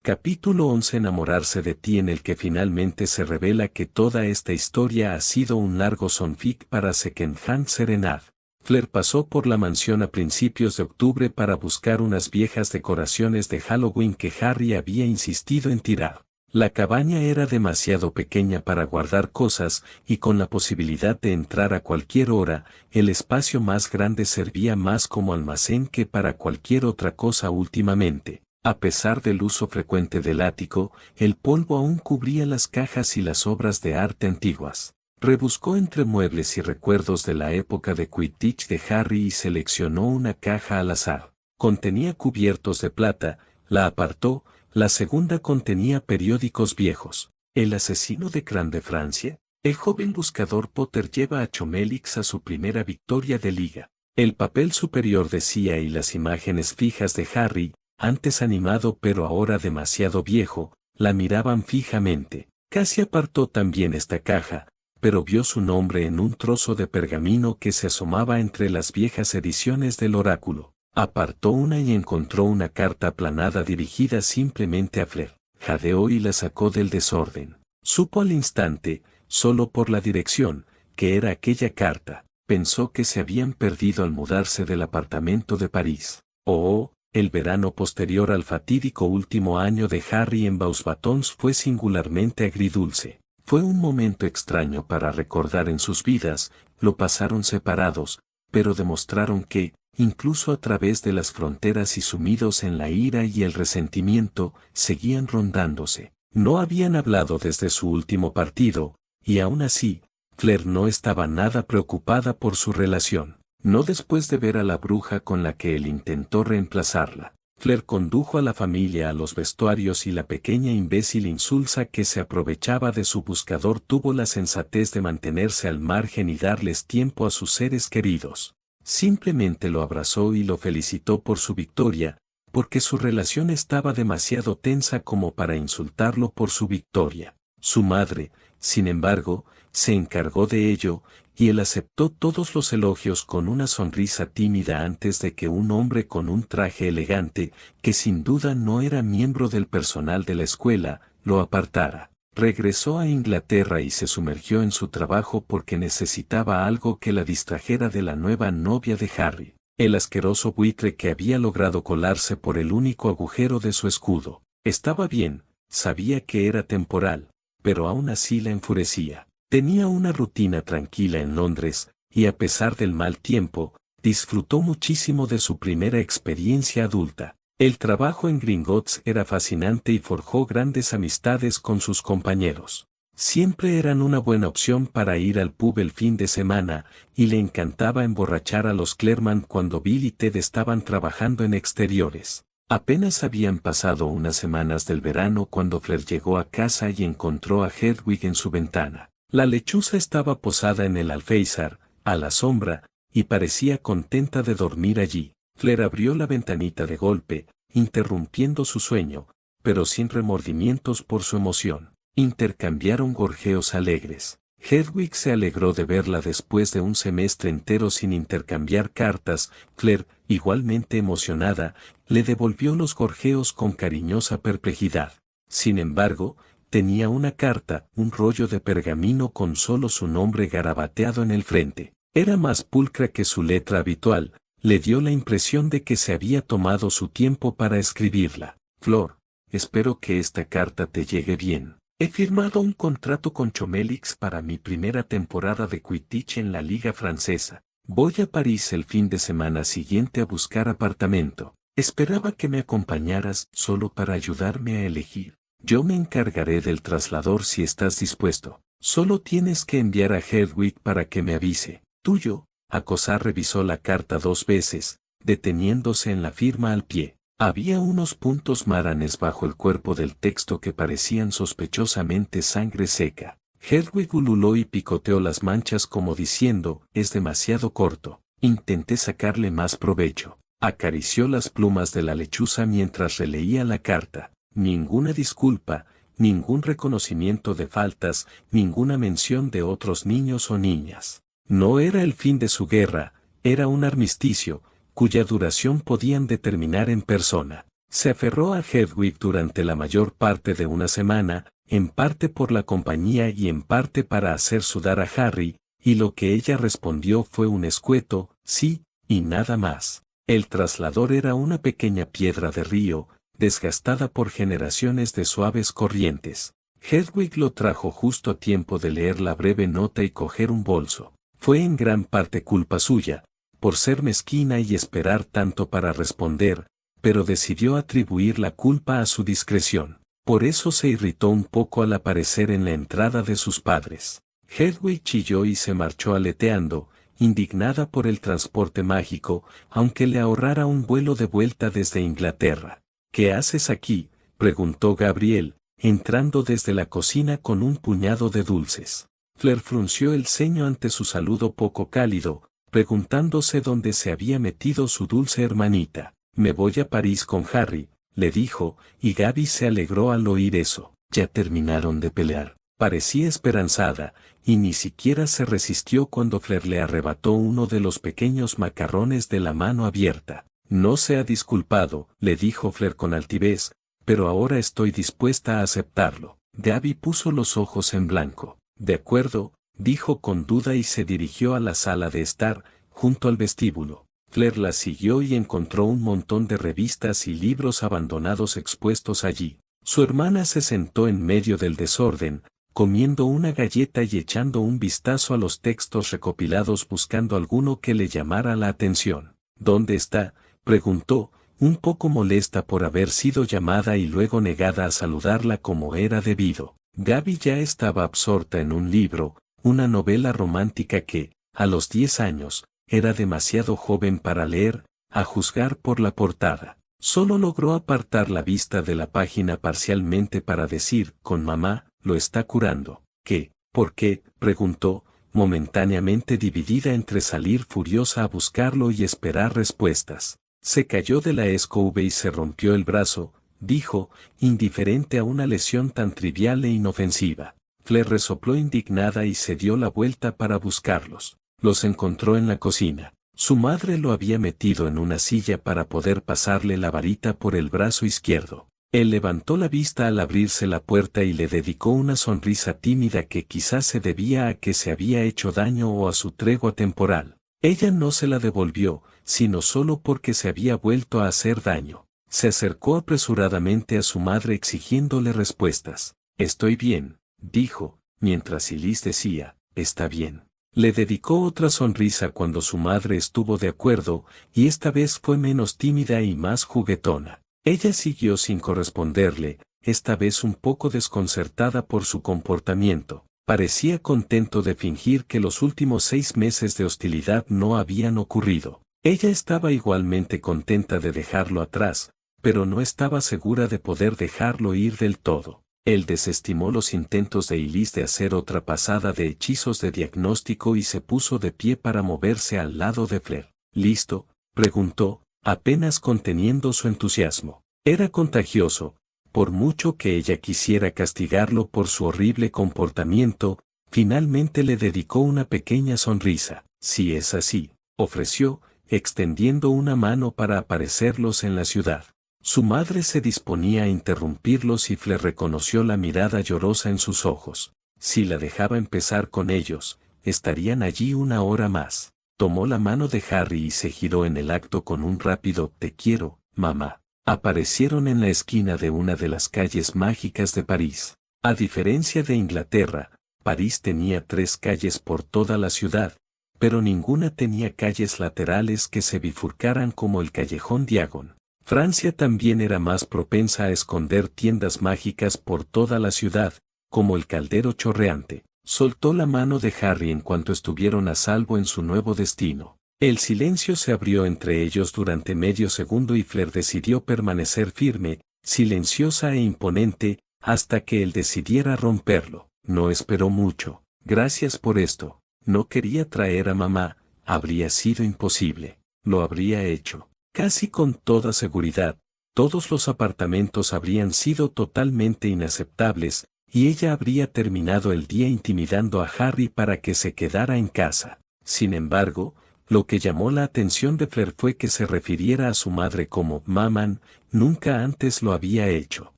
Capítulo 11. Enamorarse de ti, en el que finalmente se revela que toda esta historia ha sido un largo sonfic para Secondhand Serenade. Fleur pasó por la mansión a principios de octubre para buscar unas viejas decoraciones de Halloween que Harry había insistido en tirar. La cabaña era demasiado pequeña para guardar cosas, y con la posibilidad de entrar a cualquier hora, el espacio más grande servía más como almacén que para cualquier otra cosa últimamente. A pesar del uso frecuente del ático, el polvo aún cubría las cajas y las obras de arte antiguas. Rebuscó entre muebles y recuerdos de la época de Quidditch de Harry y seleccionó una caja al azar. Contenía cubiertos de plata, la apartó. La segunda contenía periódicos viejos. ¿El asesino de Cran de Francia? El joven buscador Potter lleva a Chomelix a su primera victoria de liga. El papel superior decía, y las imágenes fijas de Harry, antes animado pero ahora demasiado viejo, la miraban fijamente. Casi apartó también esta caja, pero vio su nombre en un trozo de pergamino que se asomaba entre las viejas ediciones del oráculo. Apartó una y encontró una carta aplanada dirigida simplemente a Fleur. Jadeó y la sacó del desorden. Supo al instante, solo por la dirección, que era aquella carta. Pensó que se habían perdido al mudarse del apartamento de París. Oh, el verano posterior al fatídico último año de Harry en Beauxbatons fue singularmente agridulce. Fue un momento extraño para recordar en sus vidas. Lo pasaron separados, pero demostraron que, incluso a través de las fronteras y sumidos en la ira y el resentimiento, seguían rondándose. No habían hablado desde su último partido, y aún así, Fleur no estaba nada preocupada por su relación. No después de ver a la bruja con la que él intentó reemplazarla. Fleur condujo a la familia a los vestuarios y la pequeña imbécil insulsa que se aprovechaba de su buscador tuvo la sensatez de mantenerse al margen y darles tiempo a sus seres queridos. Simplemente lo abrazó y lo felicitó por su victoria, porque su relación estaba demasiado tensa como para insultarlo por su victoria. Su madre, sin embargo, se encargó de ello, y él aceptó todos los elogios con una sonrisa tímida antes de que un hombre con un traje elegante, que sin duda no era miembro del personal de la escuela, lo apartara. Regresó a Inglaterra y se sumergió en su trabajo porque necesitaba algo que la distrajera de la nueva novia de Harry, el asqueroso buitre que había logrado colarse por el único agujero de su escudo. Estaba bien, sabía que era temporal, pero aún así la enfurecía. Tenía una rutina tranquila en Londres, y a pesar del mal tiempo, disfrutó muchísimo de su primera experiencia adulta. El trabajo en Gringotts era fascinante y forjó grandes amistades con sus compañeros. Siempre eran una buena opción para ir al pub el fin de semana, y le encantaba emborrachar a los Clermont cuando Bill y Ted estaban trabajando en exteriores. Apenas habían pasado unas semanas del verano cuando Fleur llegó a casa y encontró a Hedwig en su ventana. La lechuza estaba posada en el alféizar, a la sombra, y parecía contenta de dormir allí. Fleur abrió la ventanita de golpe, interrumpiendo su sueño, pero sin remordimientos por su emoción. Intercambiaron gorjeos alegres. Hedwig se alegró de verla después de un semestre entero sin intercambiar cartas. Fleur, igualmente emocionada, le devolvió los gorjeos con cariñosa perplejidad. Sin embargo, tenía una carta, un rollo de pergamino con solo su nombre garabateado en el frente. Era más pulcra que su letra habitual. Le dio la impresión de que se había tomado su tiempo para escribirla. Flor, espero que esta carta te llegue bien. He firmado un contrato con Chomelix para mi primera temporada de Quidditch en la Liga Francesa. Voy a París el fin de semana siguiente a buscar apartamento. Esperaba que me acompañaras solo para ayudarme a elegir. Yo me encargaré del traslador si estás dispuesto. Solo tienes que enviar a Hedwig para que me avise. Tuyo. Acosar revisó la carta 2 veces, deteniéndose en la firma al pie. Había unos puntos maranes bajo el cuerpo del texto que parecían sospechosamente sangre seca. Hedwig ululó y picoteó las manchas como diciendo, es demasiado corto. Intenté sacarle más provecho. Acarició las plumas de la lechuza mientras releía la carta. Ninguna disculpa, ningún reconocimiento de faltas, ninguna mención de otros niños o niñas. No era el fin de su guerra, era un armisticio, cuya duración podían determinar en persona. Se aferró a Hedwig durante la mayor parte de una semana, en parte por la compañía y en parte para hacer sudar a Harry, y lo que ella respondió fue un escueto, sí, y nada más. El traslador era una pequeña piedra de río, desgastada por generaciones de suaves corrientes. Hedwig lo trajo justo a tiempo de leer la breve nota y coger un bolso. Fue en gran parte culpa suya, por ser mezquina y esperar tanto para responder, pero decidió atribuir la culpa a su discreción. Por eso se irritó un poco al aparecer en la entrada de sus padres. Hedwig chilló y se marchó aleteando, indignada por el transporte mágico, aunque le ahorrara un vuelo de vuelta desde Inglaterra. ¿Qué haces aquí?, preguntó Gabriel, entrando desde la cocina con un puñado de dulces. Fleur frunció el ceño ante su saludo poco cálido, preguntándose dónde se había metido su dulce hermanita. Me voy a París con Harry, le dijo, y Gaby se alegró al oír eso. Ya terminaron de pelear. Parecía esperanzada, y ni siquiera se resistió cuando Fleur le arrebató uno de los pequeños macarrones de la mano abierta. No se ha disculpado, le dijo Fleur con altivez, pero ahora estoy dispuesta a aceptarlo. Gaby puso los ojos en blanco. De acuerdo, dijo con duda y se dirigió a la sala de estar, junto al vestíbulo. Fleur la siguió y encontró un montón de revistas y libros abandonados expuestos allí. Su hermana se sentó en medio del desorden, comiendo una galleta y echando un vistazo a los textos recopilados buscando alguno que le llamara la atención. ¿Dónde está?, preguntó, un poco molesta por haber sido llamada y luego negada a saludarla como era debido. Gaby ya estaba absorta en un libro, una novela romántica que, a los 10 años, era demasiado joven para leer, a juzgar por la portada. Solo logró apartar la vista de la página parcialmente para decir, con mamá, lo está curando. ¿Qué? ¿Por qué?, preguntó, momentáneamente dividida entre salir furiosa a buscarlo y esperar respuestas. Se cayó de la escoba y se rompió el brazo, dijo, indiferente a una lesión tan trivial e inofensiva. Fleur resopló indignada y se dio la vuelta para buscarlos. Los encontró en la cocina. Su madre lo había metido en una silla para poder pasarle la varita por el brazo izquierdo. Él levantó la vista al abrirse la puerta y le dedicó una sonrisa tímida que quizás se debía a que se había hecho daño o a su tregua temporal. Ella no se la devolvió, sino solo porque se había vuelto a hacer daño. Se acercó apresuradamente a su madre exigiéndole respuestas. Estoy bien, dijo, mientras Elise decía, está bien. Le dedicó otra sonrisa cuando su madre estuvo de acuerdo, y esta vez fue menos tímida y más juguetona. Ella siguió sin corresponderle, esta vez un poco desconcertada por su comportamiento. Parecía contento de fingir que los últimos 6 meses de hostilidad no habían ocurrido. Ella estaba igualmente contenta de dejarlo atrás, pero no estaba segura de poder dejarlo ir del todo. Él desestimó los intentos de Elise de hacer otra pasada de hechizos de diagnóstico y se puso de pie para moverse al lado de Fleur. ¿Listo?, preguntó, apenas conteniendo su entusiasmo. Era contagioso, por mucho que ella quisiera castigarlo por su horrible comportamiento, finalmente le dedicó una pequeña sonrisa. Si es así, ofreció, extendiendo una mano para aparecerlos en la ciudad. Su madre se disponía a interrumpirlos y Fleur reconoció la mirada llorosa en sus ojos. Si la dejaba empezar con ellos, estarían allí una hora más. Tomó la mano de Harry y se giró en el acto con un rápido «Te quiero, mamá». Aparecieron en la esquina de una de las calles mágicas de París. A diferencia de Inglaterra, París tenía 3 calles por toda la ciudad, pero ninguna tenía calles laterales que se bifurcaran como el callejón Diagon. Francia también era más propensa a esconder tiendas mágicas por toda la ciudad, como el caldero chorreante. Soltó la mano de Harry en cuanto estuvieron a salvo en su nuevo destino. El silencio se abrió entre ellos durante medio segundo y Fleur decidió permanecer firme, silenciosa e imponente, hasta que él decidiera romperlo. No esperó mucho. Gracias por esto. No quería traer a mamá, habría sido imposible. Lo habría hecho. Casi con toda seguridad, todos los apartamentos habrían sido totalmente inaceptables, y ella habría terminado el día intimidando a Harry para que se quedara en casa. Sin embargo, Lo que llamó la atención de Fleur fue que se refiriera a su madre como Maman, nunca antes lo había hecho.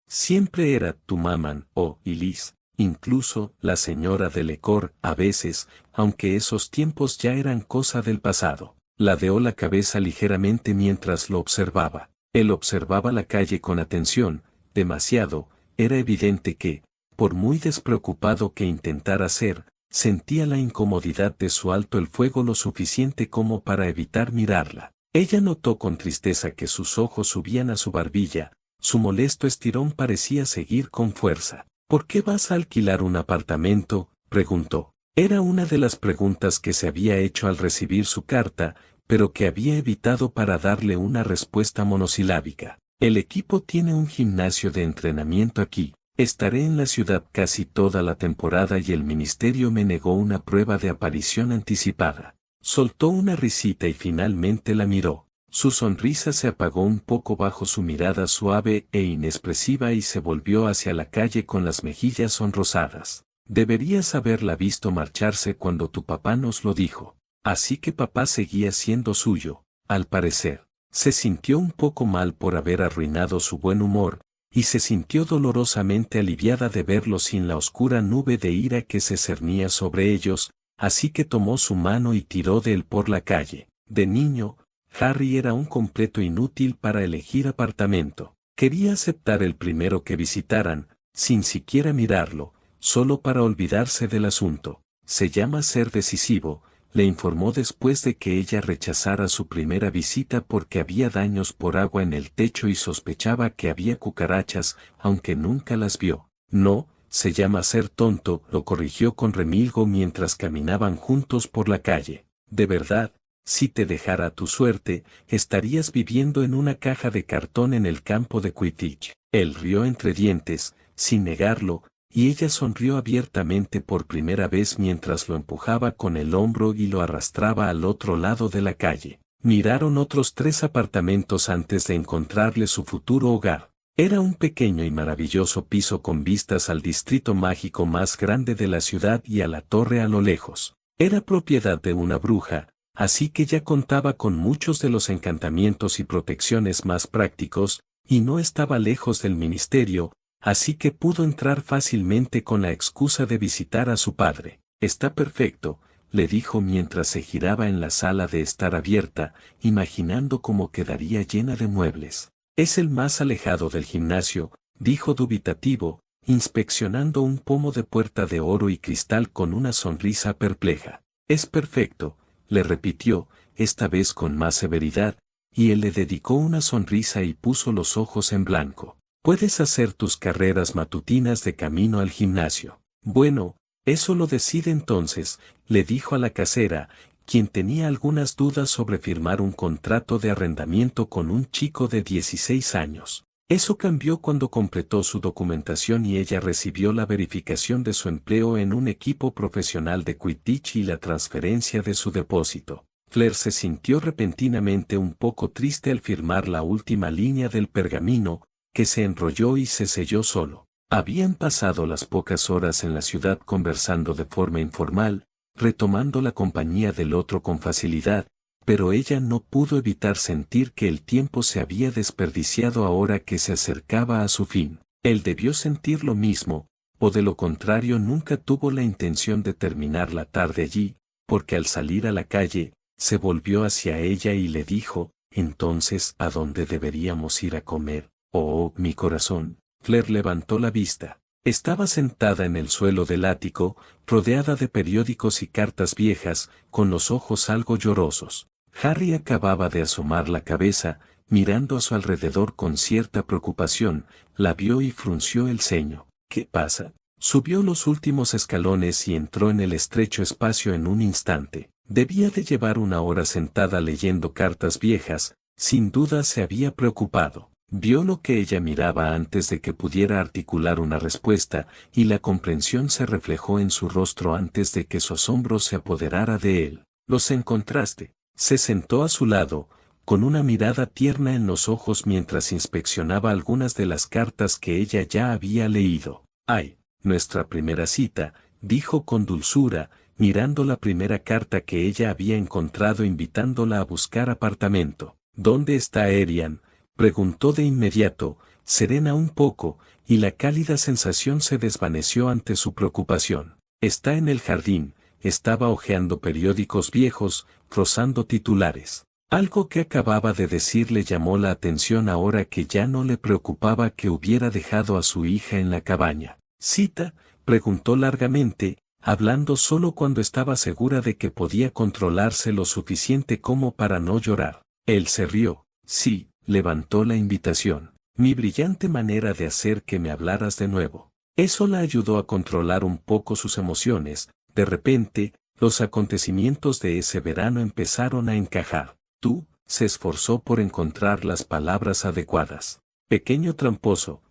Siempre era tu Maman o Elise, incluso la señora de Lecor a veces, aunque esos tiempos ya eran cosa del pasado. Ladeó la cabeza ligeramente mientras lo observaba. Él observaba la calle con atención, demasiado, era evidente que, por muy despreocupado que intentara ser, sentía la incomodidad de su alto el fuego lo suficiente como para evitar mirarla. Ella notó con tristeza que sus ojos subían a su barbilla, su molesto estirón parecía seguir con fuerza. ¿Por qué vas a alquilar un apartamento?, preguntó. Era una de las preguntas que se había hecho al recibir su carta, pero que había evitado para darle una respuesta monosilábica. El equipo tiene un gimnasio de entrenamiento aquí. Estaré en la ciudad casi toda la temporada y el ministerio me negó una prueba de aparición anticipada. Soltó una risita y finalmente la miró. Su sonrisa se apagó un poco bajo su mirada suave e inexpresiva y se volvió hacia la calle con las mejillas sonrosadas. Deberías haberla visto marcharse cuando tu papá nos lo dijo. Así que papá seguía siendo suyo, al parecer. Se sintió un poco mal por haber arruinado su buen humor, y se sintió dolorosamente aliviada de verlo sin la oscura nube de ira que se cernía sobre ellos, así que tomó su mano y tiró de él por la calle. De niño, Harry era un completo inútil para elegir apartamento. Quería aceptar el primero que visitaran, sin siquiera mirarlo, solo para olvidarse del asunto. Se llama ser decisivo, le informó después de que ella rechazara su primera visita porque había daños por agua en el techo y sospechaba que había cucarachas, aunque nunca las vio. No, se llama ser tonto, lo corrigió con remilgo mientras caminaban juntos por la calle. De verdad, si te dejara tu suerte, estarías viviendo en una caja de cartón en el campo de Quidditch. Él rió entre dientes, sin negarlo, y ella sonrió abiertamente por primera vez mientras lo empujaba con el hombro y lo arrastraba al otro lado de la calle. Miraron otros 3 apartamentos antes de encontrarle su futuro hogar. Era un pequeño y maravilloso piso con vistas al distrito mágico más grande de la ciudad y a la torre a lo lejos. Era propiedad de una bruja, así que ya contaba con muchos de los encantamientos y protecciones más prácticos, y no estaba lejos del ministerio, así que pudo entrar fácilmente con la excusa de visitar a su padre. Está perfecto, le dijo mientras se giraba en la sala de estar abierta, imaginando cómo quedaría llena de muebles. Es el más alejado del gimnasio, dijo dubitativo, inspeccionando un pomo de puerta de oro y cristal con una sonrisa perpleja. Es perfecto, le repitió, esta vez con más severidad, y él le dedicó una sonrisa y puso los ojos en blanco. Puedes hacer tus carreras matutinas de camino al gimnasio. Bueno, eso lo decide entonces, le dijo a la casera, quien tenía algunas dudas sobre firmar un contrato de arrendamiento con un chico de 16 años. Eso cambió cuando completó su documentación y ella recibió la verificación de su empleo en un equipo profesional de Quidditch y la transferencia de su depósito. Fleur se sintió repentinamente un poco triste al firmar la última línea del pergamino, que se enrolló y se selló solo. Habían pasado las pocas horas en la ciudad conversando de forma informal, retomando la compañía del otro con facilidad, pero ella no pudo evitar sentir que el tiempo se había desperdiciado ahora que se acercaba a su fin. Él debió sentir lo mismo, o de lo contrario nunca tuvo la intención de terminar la tarde allí, porque al salir a la calle, se volvió hacia ella y le dijo, entonces, ¿a dónde deberíamos ir a comer? Oh, mi corazón. Fleur levantó la vista. Estaba sentada en el suelo del ático, rodeada de periódicos y cartas viejas, con los ojos algo llorosos. Harry acababa de asomar la cabeza, mirando a su alrededor con cierta preocupación, la vio y frunció el ceño. ¿Qué pasa? Subió los últimos escalones y entró en el estrecho espacio en un instante. Debía de llevar una hora sentada leyendo cartas viejas, sin duda se había preocupado. Vio lo que ella miraba antes de que pudiera articular una respuesta, y la comprensión se reflejó en su rostro antes de que su asombro se apoderara de él. ¿Los encontraste? Se sentó a su lado, con una mirada tierna en los ojos mientras inspeccionaba algunas de las cartas que ella ya había leído. «Ay, nuestra primera cita», dijo con dulzura, mirando la primera carta que ella había encontrado invitándola a buscar apartamento. ¿Dónde está Arian?, preguntó de inmediato, serena un poco, y la cálida sensación se desvaneció ante su preocupación. Está en el jardín. Estaba hojeando periódicos viejos, rozando titulares. Algo que acababa de decir le llamó la atención ahora que ya no le preocupaba que hubiera dejado a su hija en la cabaña. ¿Cita?, preguntó largamente, hablando solo cuando estaba segura de que podía controlarse lo suficiente como para no llorar. Él se rió. Sí, levantó la invitación. Mi brillante manera de hacer que me hablaras de nuevo. Eso la ayudó a controlar un poco sus emociones. De repente, los acontecimientos de ese verano empezaron a encajar. Tú, se esforzó por encontrar las palabras adecuadas. Pequeño tramposo,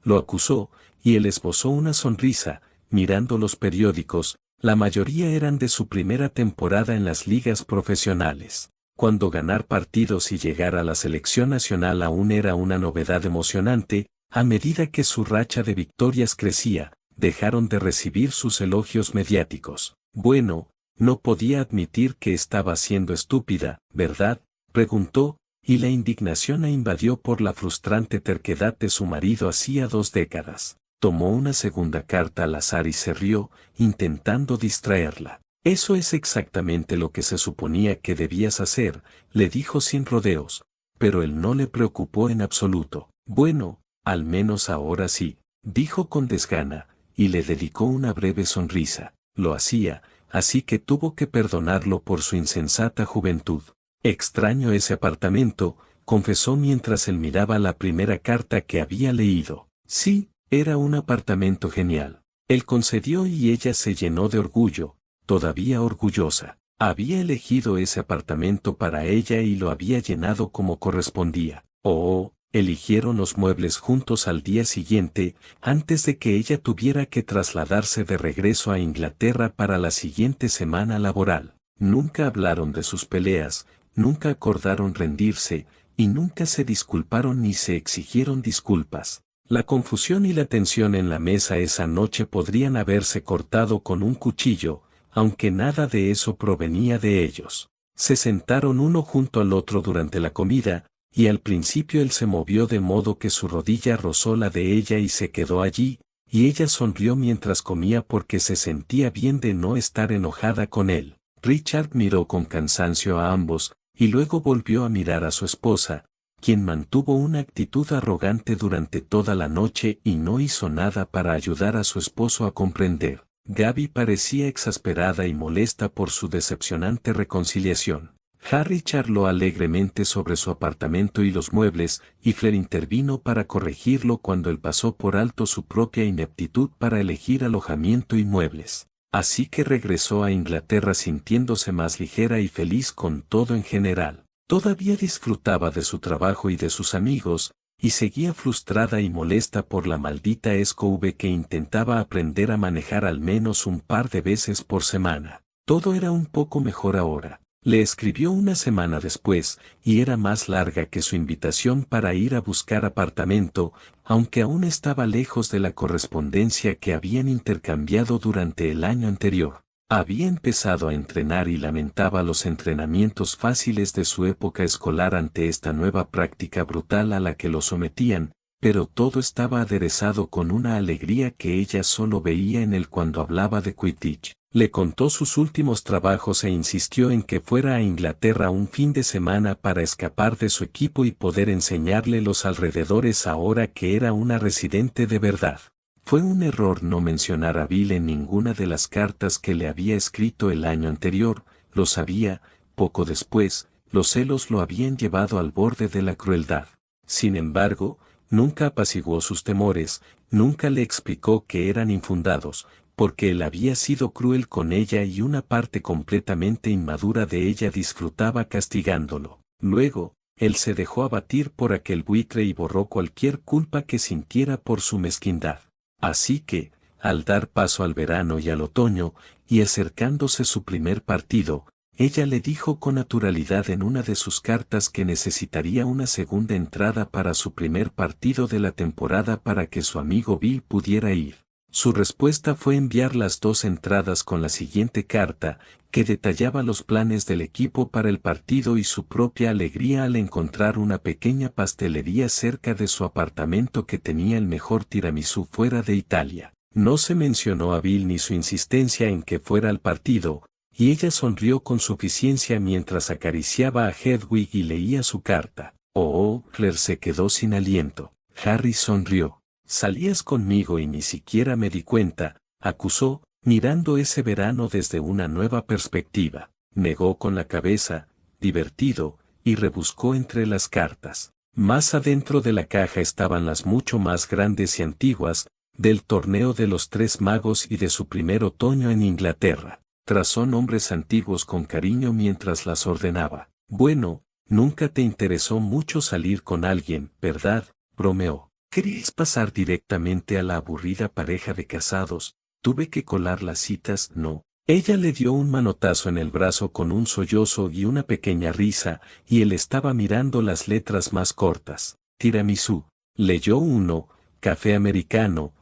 lo acusó, y él esbozó una sonrisa, mirando los periódicos. La mayoría eran de su primera temporada en las ligas profesionales. Cuando ganar partidos y llegar a la selección nacional aún era una novedad emocionante, a medida que su racha de victorias crecía, dejaron de recibir sus elogios mediáticos. Bueno, no podía admitir que estaba siendo estúpida, ¿verdad?, preguntó, y la indignación la invadió por la frustrante terquedad de su marido hacía 2 décadas. Tomó una segunda carta al azar y se rió, intentando distraerla. Eso es exactamente lo que se suponía que debías hacer, le dijo sin rodeos, pero él no le preocupó en absoluto. Bueno, al menos ahora sí, dijo con desgana, y le dedicó una breve sonrisa. Lo hacía, así que tuvo que perdonarlo por su insensata juventud. Extraño ese apartamento, confesó mientras él miraba la primera carta que había leído. Sí, era un apartamento genial. Él concedió y ella se llenó de orgullo. Todavía orgullosa. Había elegido ese apartamento para ella y lo había llenado como correspondía. Eligieron los muebles juntos al día siguiente, antes de que ella tuviera que trasladarse de regreso a Inglaterra para la siguiente semana laboral. Nunca hablaron de sus peleas, nunca acordaron rendirse, y nunca se disculparon ni se exigieron disculpas. La confusión y la tensión en la mesa esa noche podrían haberse cortado con un cuchillo, aunque nada de eso provenía de ellos. Se sentaron uno junto al otro durante la comida, y al principio él se movió de modo que su rodilla rozó la de ella y se quedó allí, y ella sonrió mientras comía porque se sentía bien de no estar enojada con él. Richard miró con cansancio a ambos, y luego volvió a mirar a su esposa, quien mantuvo una actitud arrogante durante toda la noche y no hizo nada para ayudar a su esposo a comprender. Gaby parecía exasperada y molesta por su decepcionante reconciliación. Harry charló alegremente sobre su apartamento y los muebles, y Flair intervino para corregirlo cuando él pasó por alto su propia ineptitud para elegir alojamiento y muebles. Así que regresó a Inglaterra sintiéndose más ligera y feliz con todo en general. Todavía disfrutaba de su trabajo y de sus amigos, y seguía frustrada y molesta por la maldita SQV que intentaba aprender a manejar al menos un par de veces por semana. Todo era un poco mejor ahora. Le escribió una semana después, y era más larga que su invitación para ir a buscar apartamento, aunque aún estaba lejos de la correspondencia que habían intercambiado durante el año anterior. Había empezado a entrenar y lamentaba los entrenamientos fáciles de su época escolar ante esta nueva práctica brutal a la que lo sometían, pero todo estaba aderezado con una alegría que ella solo veía en él cuando hablaba de Quidditch. Le contó sus últimos trabajos e insistió en que fuera a Inglaterra un fin de semana para escapar de su equipo y poder enseñarle los alrededores ahora que era una residente de verdad. Fue un error no mencionar a Bill en ninguna de las cartas que le había escrito el año anterior, lo sabía. Poco después, los celos lo habían llevado al borde de la crueldad. Sin embargo, nunca apaciguó sus temores, nunca le explicó que eran infundados, porque él había sido cruel con ella y una parte completamente inmadura de ella disfrutaba castigándolo. Luego, él se dejó abatir por aquel buitre y borró cualquier culpa que sintiera por su mezquindad. Así que, al dar paso al verano y al otoño, y acercándose su primer partido, ella le dijo con naturalidad en una de sus cartas que necesitaría una segunda entrada para su primer partido de la temporada para que su amigo Bill pudiera ir. Su respuesta fue enviar las 2 entradas con la siguiente carta, que detallaba los planes del equipo para el partido y su propia alegría al encontrar una pequeña pastelería cerca de su apartamento que tenía el mejor tiramisú fuera de Italia. No se mencionó a Bill ni su insistencia en que fuera al partido, y ella sonrió con suficiencia mientras acariciaba a Hedwig y leía su carta. Claire se quedó sin aliento. Harry sonrió. «Salías conmigo y ni siquiera me di cuenta», acusó, mirando ese verano desde una nueva perspectiva. Negó con la cabeza, divertido, y rebuscó entre las cartas. Más adentro de la caja estaban las mucho más grandes y antiguas, del torneo de los 3 magos y de su primer otoño en Inglaterra. Trazó nombres antiguos con cariño mientras las ordenaba. «Bueno, nunca te interesó mucho salir con alguien, ¿verdad?», bromeó. «¿Querías pasar directamente a la aburrida pareja de casados? Tuve que colar las citas, ¿no?». Ella le dio un manotazo en el brazo con un sollozo y una pequeña risa, y él estaba mirando las letras más cortas. «Tiramisú». Leyó uno, «café americano».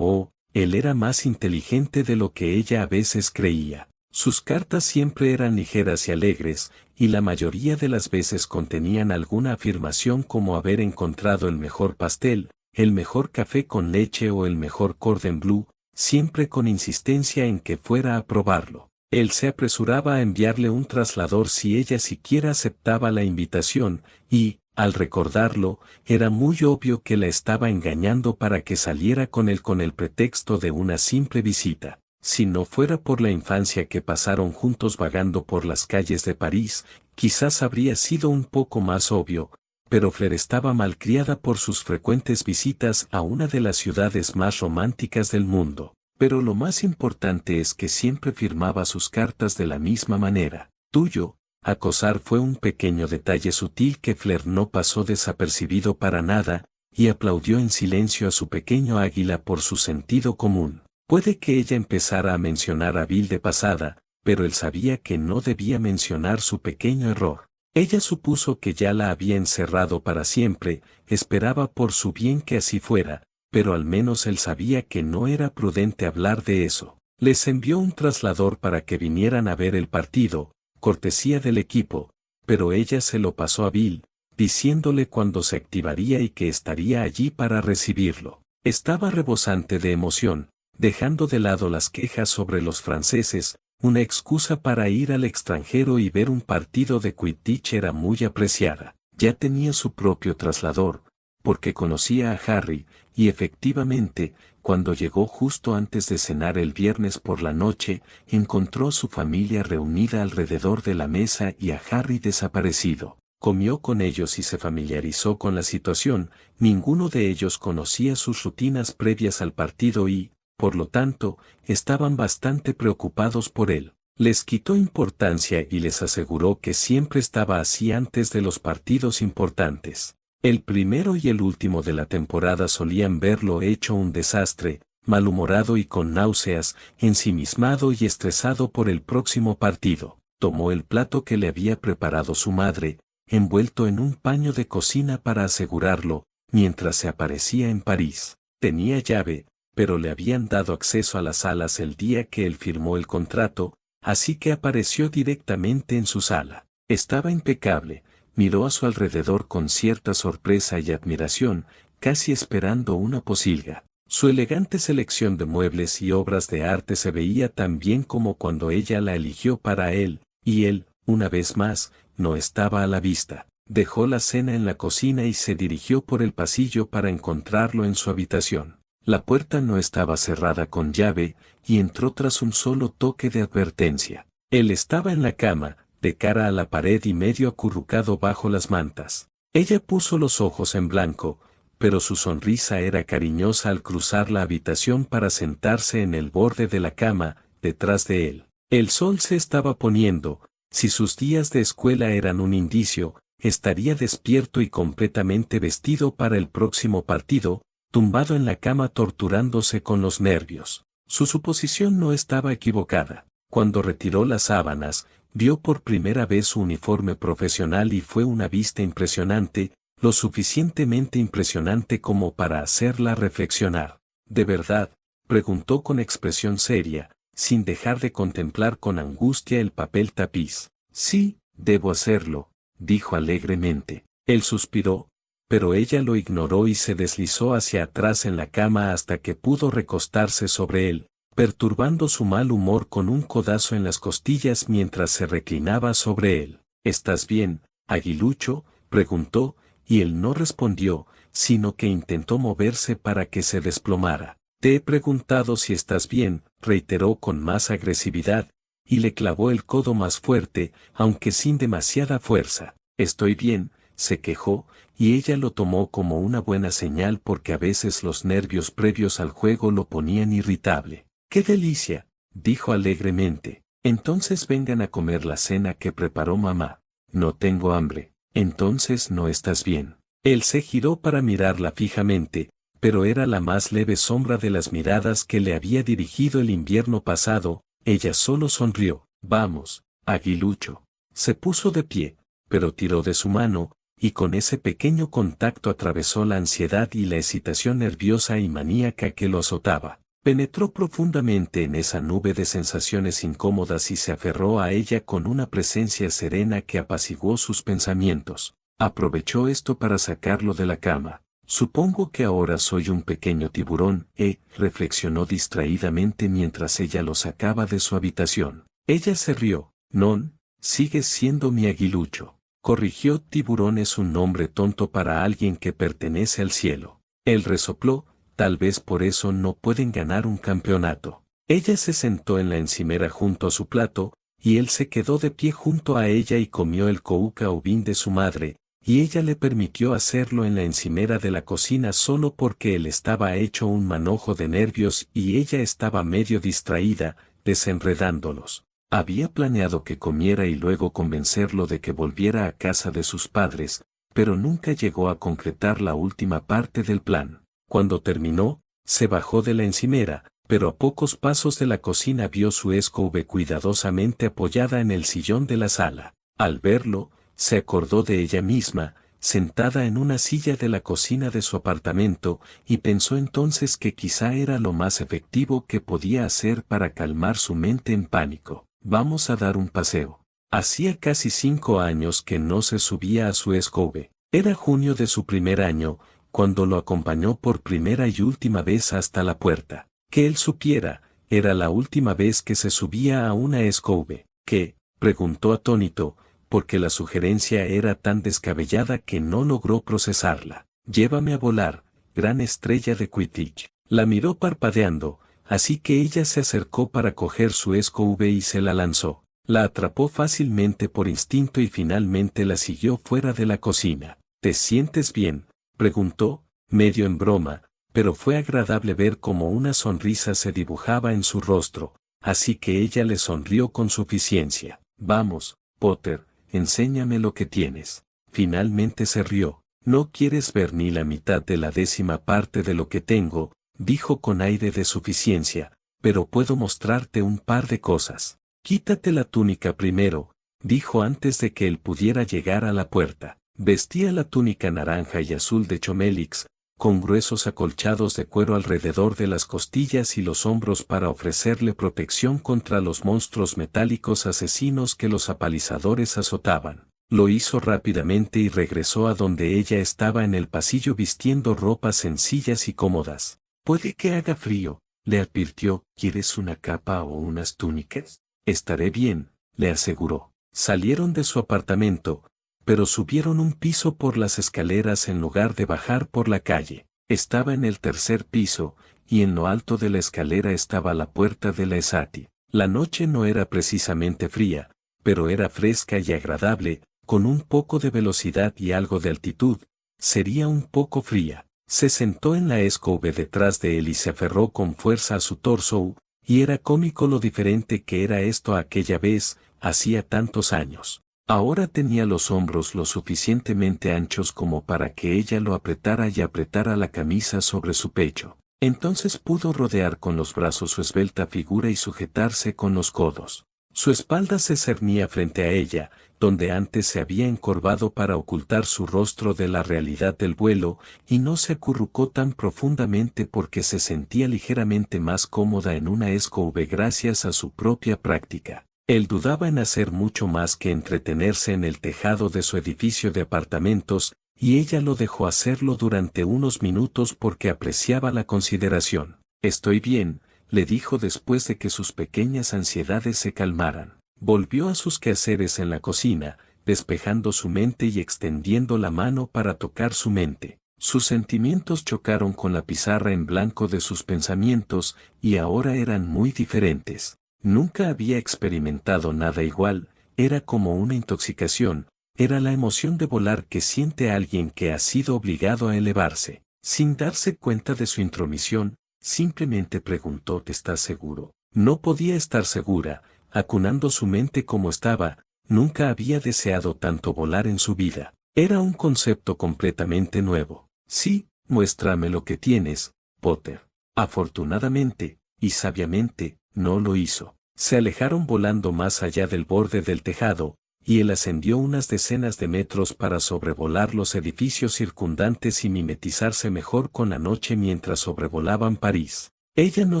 Él era más inteligente de lo que ella a veces creía. Sus cartas siempre eran ligeras y alegres, y la mayoría de las veces contenían alguna afirmación como haber encontrado el mejor pastel, el mejor café con leche o el mejor cordon bleu, siempre con insistencia en que fuera a probarlo. Él se apresuraba a enviarle un traslador si ella siquiera aceptaba la invitación, y, al recordarlo, era muy obvio que la estaba engañando para que saliera con él con el pretexto de una simple visita. Si no fuera por la infancia que pasaron juntos vagando por las calles de París, quizás habría sido un poco más obvio, pero Claire estaba malcriada por sus frecuentes visitas a una de las ciudades más románticas del mundo. Pero lo más importante es que siempre firmaba sus cartas de la misma manera. «Tuyo». Acosar fue un pequeño detalle sutil que Claire no pasó desapercibido para nada, y aplaudió en silencio a su pequeño águila por su sentido común. Puede que ella empezara a mencionar a Bill de pasada, pero él sabía que no debía mencionar su pequeño error. Ella supuso que ya la había encerrado para siempre, esperaba por su bien que así fuera, pero al menos él sabía que no era prudente hablar de eso. Les envió un traslador para que vinieran a ver el partido, cortesía del equipo, pero ella se lo pasó a Bill, diciéndole cuándo se activaría y que estaría allí para recibirlo. Estaba rebosante de emoción, dejando de lado las quejas sobre los franceses. Una excusa para ir al extranjero y ver un partido de Quidditch era muy apreciada. Ya tenía su propio traslador, porque conocía a Harry, y efectivamente, cuando llegó justo antes de cenar el viernes por la noche, encontró a su familia reunida alrededor de la mesa y a Harry desaparecido. Comió con ellos y se familiarizó con la situación. Ninguno de ellos conocía sus rutinas previas al partido y, por lo tanto, estaban bastante preocupados por él. Les quitó importancia y les aseguró que siempre estaba así antes de los partidos importantes. El primero y el último de la temporada solían verlo hecho un desastre, malhumorado y con náuseas, ensimismado y estresado por el próximo partido. Tomó el plato que le había preparado su madre, envuelto en un paño de cocina para asegurarlo, mientras se aparecía en París. Tenía llave, pero le habían dado acceso a las salas el día que él firmó el contrato, así que apareció directamente en su sala. Estaba impecable, miró a su alrededor con cierta sorpresa y admiración, casi esperando una posilga. Su elegante selección de muebles y obras de arte se veía tan bien como cuando ella la eligió para él, y él, una vez más, no estaba a la vista. Dejó la cena en la cocina y se dirigió por el pasillo para encontrarlo en su habitación. La puerta no estaba cerrada con llave, y entró tras un solo toque de advertencia. Él estaba en la cama, de cara a la pared y medio acurrucado bajo las mantas. Ella puso los ojos en blanco, pero su sonrisa era cariñosa al cruzar la habitación para sentarse en el borde de la cama, detrás de él. El sol se estaba poniendo. Si sus días de escuela eran un indicio, estaría despierto y completamente vestido para el próximo partido, tumbado en la cama torturándose con los nervios. Su suposición no estaba equivocada. Cuando retiró las sábanas, vio por primera vez su uniforme profesional y fue una vista impresionante, lo suficientemente impresionante como para hacerla reflexionar. De verdad, preguntó con expresión seria, sin dejar de contemplar con angustia el papel tapiz. Sí, debo hacerlo, dijo alegremente. Él suspiró, pero ella lo ignoró y se deslizó hacia atrás en la cama hasta que pudo recostarse sobre él, perturbando su mal humor con un codazo en las costillas mientras se reclinaba sobre él. ¿Estás bien, aguilucho?, preguntó, y él no respondió, sino que intentó moverse para que se desplomara. Te he preguntado si estás bien, reiteró con más agresividad, y le clavó el codo más fuerte, aunque sin demasiada fuerza. Estoy bien, se quejó, y ella lo tomó como una buena señal porque a veces los nervios previos al juego lo ponían irritable. ¡Qué delicia!, dijo alegremente. Entonces vengan a comer la cena que preparó mamá. No tengo hambre. Entonces no estás bien. Él se giró para mirarla fijamente, pero era la más leve sombra de las miradas que le había dirigido el invierno pasado. Ella solo sonrió. Vamos, aguilucho. Se puso de pie, pero tiró de su mano, y con ese pequeño contacto atravesó la ansiedad y la excitación nerviosa y maníaca que lo azotaba. Penetró profundamente en esa nube de sensaciones incómodas y se aferró a ella con una presencia serena que apaciguó sus pensamientos. Aprovechó esto para sacarlo de la cama. Supongo que ahora soy un pequeño tiburón, reflexionó distraídamente mientras ella lo sacaba de su habitación. Ella se rió. Non, sigues siendo mi aguilucho. Corrigió. Tiburón es un nombre tonto para alguien que pertenece al cielo. Él resopló. Tal vez por eso no pueden ganar un campeonato. Ella se sentó en la encimera junto a su plato, y él se quedó de pie junto a ella y comió el kouka ubin de su madre, y ella le permitió hacerlo en la encimera de la cocina solo porque él estaba hecho un manojo de nervios y ella estaba medio distraída, desenredándolos. Había planeado que comiera y luego convencerlo de que volviera a casa de sus padres, pero nunca llegó a concretar la última parte del plan. Cuando terminó, se bajó de la encimera, pero a pocos pasos de la cocina vio su escobe cuidadosamente apoyada en el sillón de la sala. Al verlo, se acordó de ella misma, sentada en una silla de la cocina de su apartamento, y pensó entonces que quizá era lo más efectivo que podía hacer para calmar su mente en pánico. Vamos a dar un paseo. Hacía casi 5 años que no se subía a su escobe. Era junio de su primer año, cuando lo acompañó por primera y última vez hasta la puerta. Que él supiera, era la última vez que se subía a una escobe. ¿Qué?, preguntó atónito, porque la sugerencia era tan descabellada que no logró procesarla. Llévame a volar, gran estrella de Quidditch. La miró parpadeando, así que ella se acercó para coger su escobe y se la lanzó. La atrapó fácilmente por instinto y finalmente la siguió fuera de la cocina. ¿Te sientes bien?, preguntó, medio en broma, pero fue agradable ver cómo una sonrisa se dibujaba en su rostro, así que ella le sonrió con suficiencia. Vamos, Potter, enséñame lo que tienes. Finalmente se rió. No quieres ver ni la mitad de la 10ª parte de lo que tengo, dijo con aire de suficiencia, pero puedo mostrarte un par de cosas. Quítate la túnica primero, dijo antes de que él pudiera llegar a la puerta. Vestía la túnica naranja y azul de Chomelix, con gruesos acolchados de cuero alrededor de las costillas y los hombros para ofrecerle protección contra los monstruos metálicos asesinos que los apalizadores azotaban. Lo hizo rápidamente y regresó a donde ella estaba en el pasillo vistiendo ropas sencillas y cómodas. Puede que haga frío, le advirtió. ¿Quieres una capa o unas túnicas? Estaré bien, le aseguró. Salieron de su apartamento, pero subieron un piso por las escaleras en lugar de bajar por la calle. Estaba en el 3er piso, y en lo alto de la escalera estaba la puerta de la Esati. La noche no era precisamente fría, pero era fresca y agradable, con un poco de velocidad y algo de altitud. Sería un poco fría. Se sentó en la escobe detrás de él y se aferró con fuerza a su torso, y era cómico lo diferente que era esto a aquella vez, hacía tantos años. Ahora tenía los hombros lo suficientemente anchos como para que ella lo apretara y apretara la camisa sobre su pecho. Entonces pudo rodear con los brazos su esbelta figura y sujetarse con los codos. Su espalda se cernía frente a ella, donde antes se había encorvado para ocultar su rostro de la realidad del vuelo, y no se acurrucó tan profundamente porque se sentía ligeramente más cómoda en una SUV gracias a su propia práctica. Él dudaba en hacer mucho más que entretenerse en el tejado de su edificio de apartamentos, y ella lo dejó hacerlo durante unos minutos porque apreciaba la consideración. «Estoy bien», le dijo después de que sus pequeñas ansiedades se calmaran. Volvió a sus quehaceres en la cocina, despejando su mente y extendiendo la mano para tocar su mente. Sus sentimientos chocaron con la pizarra en blanco de sus pensamientos, y ahora eran muy diferentes. Nunca había experimentado nada igual, era como una intoxicación, era la emoción de volar que siente alguien que ha sido obligado a elevarse. Sin darse cuenta de su intromisión, simplemente preguntó: «¿Estás seguro?». No podía estar segura, acunando su mente como estaba, nunca había deseado tanto volar en su vida. Era un concepto completamente nuevo. «Sí, muéstrame lo que tienes, Potter». Afortunadamente, y sabiamente, no lo hizo. Se alejaron volando más allá del borde del tejado, y él ascendió unas decenas de metros para sobrevolar los edificios circundantes y mimetizarse mejor con la noche mientras sobrevolaban París. Ella no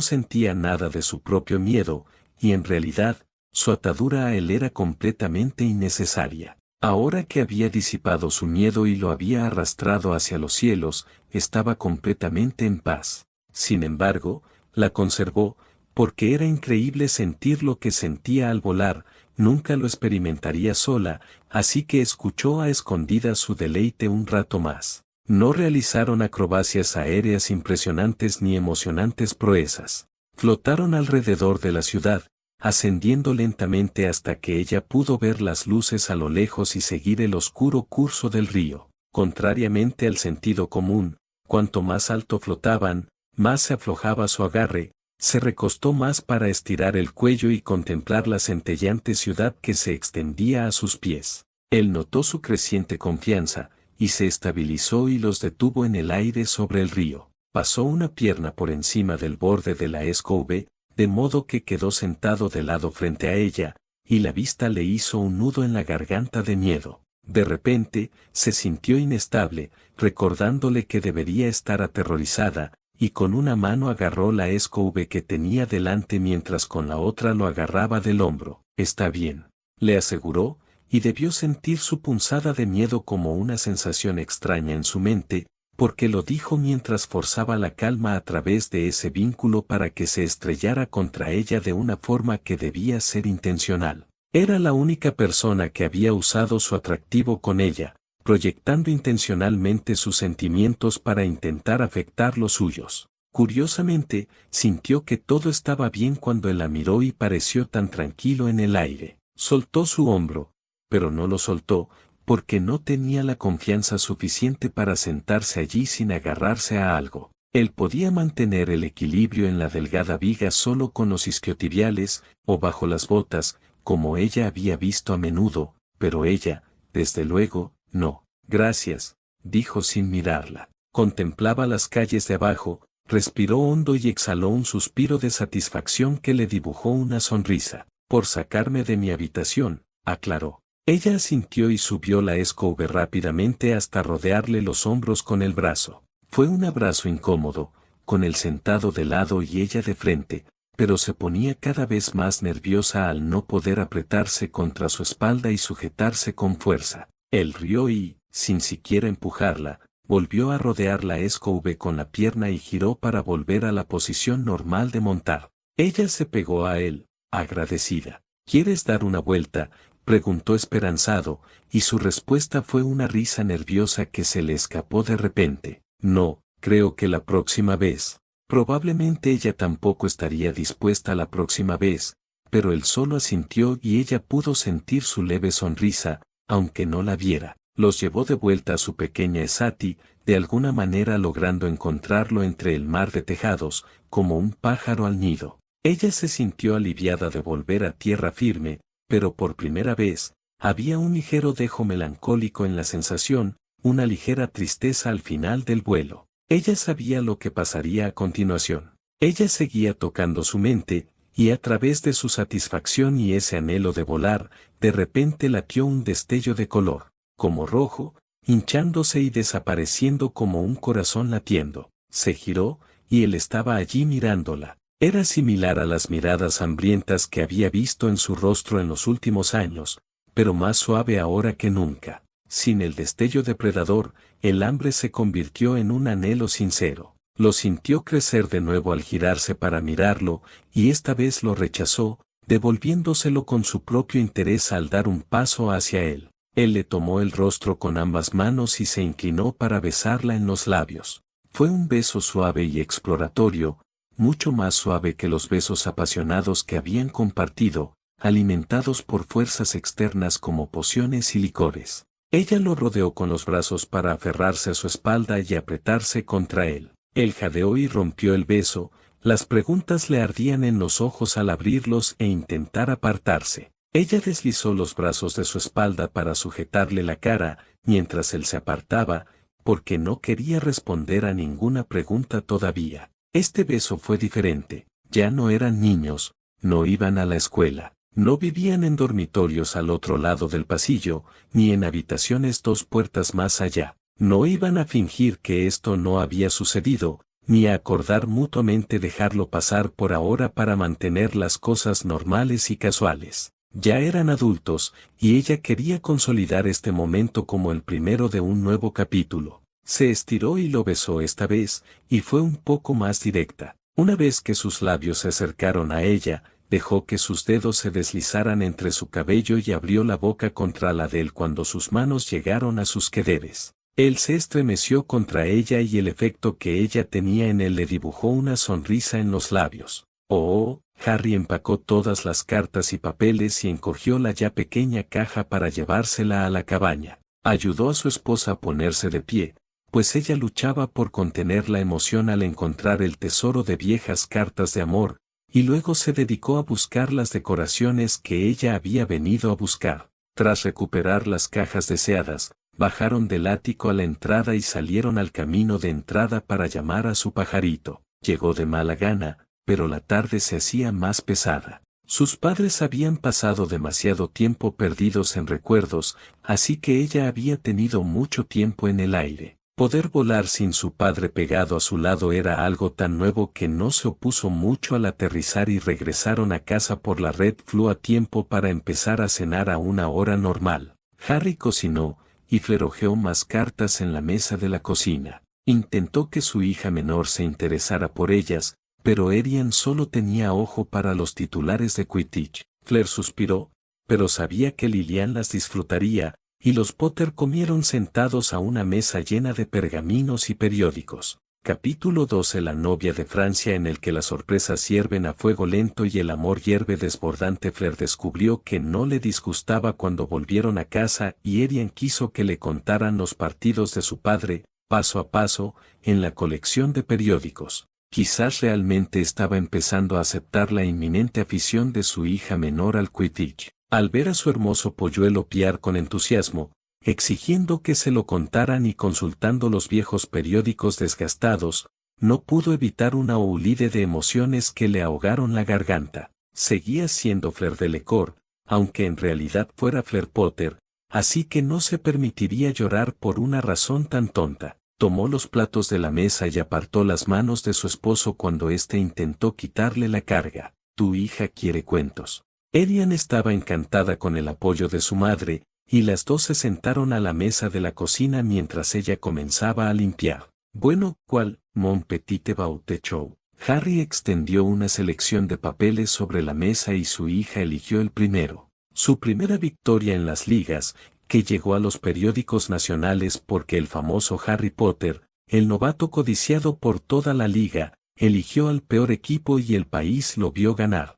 sentía nada de su propio miedo, y en realidad, su atadura a él era completamente innecesaria. Ahora que había disipado su miedo y lo había arrastrado hacia los cielos, estaba completamente en paz. Sin embargo, la conservó, porque era increíble sentir lo que sentía al volar. Nunca lo experimentaría sola, así que escuchó a escondidas su deleite un rato más. No realizaron acrobacias aéreas impresionantes ni emocionantes proezas. Flotaron alrededor de la ciudad, ascendiendo lentamente hasta que ella pudo ver las luces a lo lejos y seguir el oscuro curso del río. Contrariamente al sentido común, cuanto más alto flotaban, más se aflojaba su agarre. Se recostó más para estirar el cuello y contemplar la centelleante ciudad que se extendía a sus pies. Él notó su creciente confianza, y se estabilizó y los detuvo en el aire sobre el río. Pasó una pierna por encima del borde de la SUV, de modo que quedó sentado de lado frente a ella, y la vista le hizo un nudo en la garganta de miedo. De repente, se sintió inestable, recordándole que debería estar aterrorizada, y con una mano agarró la SUV que tenía delante mientras con la otra lo agarraba del hombro. «Está bien», le aseguró, y debió sentir su punzada de miedo como una sensación extraña en su mente, porque lo dijo mientras forzaba la calma a través de ese vínculo para que se estrellara contra ella de una forma que debía ser intencional. Era la única persona que había usado su atractivo con ella, proyectando intencionalmente sus sentimientos para intentar afectar los suyos. Curiosamente, sintió que todo estaba bien cuando él la miró y pareció tan tranquilo en el aire. Soltó su hombro, pero no lo soltó, porque no tenía la confianza suficiente para sentarse allí sin agarrarse a algo. Él podía mantener el equilibrio en la delgada viga solo con los isquiotibiales, o bajo las botas, como ella había visto a menudo, pero ella, desde luego, no. «Gracias», dijo sin mirarla. Contemplaba las calles de abajo, respiró hondo y exhaló un suspiro de satisfacción que le dibujó una sonrisa. «Por sacarme de mi habitación», aclaró. Ella asintió y subió la SUV rápidamente hasta rodearle los hombros con el brazo. Fue un abrazo incómodo, con él sentado de lado y ella de frente, pero se ponía cada vez más nerviosa al no poder apretarse contra su espalda y sujetarse con fuerza. Él rió y, sin siquiera empujarla, volvió a rodear la SUV con la pierna y giró para volver a la posición normal de montar. Ella se pegó a él, agradecida. «¿Quieres dar una vuelta?», preguntó esperanzado, y su respuesta fue una risa nerviosa que se le escapó de repente. «No, creo que la próxima vez». Probablemente ella tampoco estaría dispuesta la próxima vez, pero él solo asintió y ella pudo sentir su leve sonrisa, aunque no la viera. Los llevó de vuelta a su pequeña Esati, de alguna manera logrando encontrarlo entre el mar de tejados, como un pájaro al nido. Ella se sintió aliviada de volver a tierra firme, pero por primera vez, había un ligero dejo melancólico en la sensación, una ligera tristeza al final del vuelo. Ella sabía lo que pasaría a continuación. Ella seguía tocando su mente, y a través de su satisfacción y ese anhelo de volar, de repente latió un destello de color, como rojo, hinchándose y desapareciendo como un corazón latiendo. Se giró, y él estaba allí mirándola. Era similar a las miradas hambrientas que había visto en su rostro en los últimos años, pero más suave ahora que nunca. Sin el destello depredador, el hambre se convirtió en un anhelo sincero. Lo sintió crecer de nuevo al girarse para mirarlo, y esta vez lo rechazó, devolviéndoselo con su propio interés al dar un paso hacia él. Él le tomó el rostro con ambas manos y se inclinó para besarla en los labios. Fue un beso suave y exploratorio, mucho más suave que los besos apasionados que habían compartido, alimentados por fuerzas externas como pociones y licores. Ella lo rodeó con los brazos para aferrarse a su espalda y apretarse contra él. Él jadeó y rompió el beso, las preguntas le ardían en los ojos al abrirlos e intentar apartarse. Ella deslizó los brazos de su espalda para sujetarle la cara, mientras él se apartaba, porque no quería responder a ninguna pregunta todavía. Este beso fue diferente, ya no eran niños, no iban a la escuela, no vivían en dormitorios al otro lado del pasillo, ni en habitaciones 2 puertas más allá. No iban a fingir que esto no había sucedido, ni a acordar mutuamente dejarlo pasar por ahora para mantener las cosas normales y casuales. Ya eran adultos, y ella quería consolidar este momento como el primero de un nuevo capítulo. Se estiró y lo besó esta vez, y fue un poco más directa. Una vez que sus labios se acercaron a ella, dejó que sus dedos se deslizaran entre su cabello y abrió la boca contra la de él cuando sus manos llegaron a sus quereres. Él se estremeció contra ella y el efecto que ella tenía en él le dibujó una sonrisa en los labios. Oh, Harry empacó todas las cartas y papeles y encogió la ya pequeña caja para llevársela a la cabaña. Ayudó a su esposa a ponerse de pie, pues ella luchaba por contener la emoción al encontrar el tesoro de viejas cartas de amor, y luego se dedicó a buscar las decoraciones que ella había venido a buscar. Tras recuperar las cajas deseadas, bajaron del ático a la entrada y salieron al camino de entrada para llamar a su pajarito. Llegó de mala gana, pero la tarde se hacía más pesada. Sus padres habían pasado demasiado tiempo perdidos en recuerdos, así que ella había tenido mucho tiempo en el aire. Poder volar sin su padre pegado a su lado era algo tan nuevo que no se opuso mucho al aterrizar y regresaron a casa por la Red Flu a tiempo para empezar a cenar a una hora normal. Harry cocinó, y floreó más cartas en la mesa de la cocina. Intentó que su hija menor se interesara por ellas, pero Arian solo tenía ojo para los titulares de Quidditch. Fleur suspiró, pero sabía que Lilian las disfrutaría, y los Potter comieron sentados a una mesa llena de pergaminos y periódicos. Capítulo 12. La novia de Francia, en el que las sorpresas hierven a fuego lento y el amor hierve desbordante. Fleur descubrió que no le disgustaba cuando volvieron a casa y Arian quiso que le contaran los partidos de su padre, paso a paso, en la colección de periódicos. Quizás realmente estaba empezando a aceptar la inminente afición de su hija menor al Quidditch. Al ver a su hermoso polluelo piar con entusiasmo, exigiendo que se lo contaran y consultando los viejos periódicos desgastados, no pudo evitar una oulide de emociones que le ahogaron la garganta. Seguía siendo Fleur Delacour, aunque en realidad fuera Fleur Potter, así que no se permitiría llorar por una razón tan tonta. Tomó los platos de la mesa y apartó las manos de su esposo cuando éste intentó quitarle la carga. Tu hija quiere cuentos. Arian estaba encantada con el apoyo de su madre, y las dos se sentaron a la mesa de la cocina mientras ella comenzaba a limpiar. Bueno, ¿cuál? Mon petit bautecho. Harry extendió una selección de papeles sobre la mesa y su hija eligió el primero. Su primera victoria en las ligas, que llegó a los periódicos nacionales porque el famoso Harry Potter, el novato codiciado por toda la liga, eligió al peor equipo y el país lo vio ganar.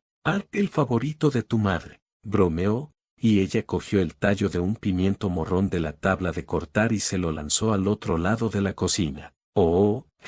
El favorito de tu madre, bromeó, y ella cogió el tallo de un pimiento morrón de la tabla de cortar y se lo lanzó al otro lado de la cocina.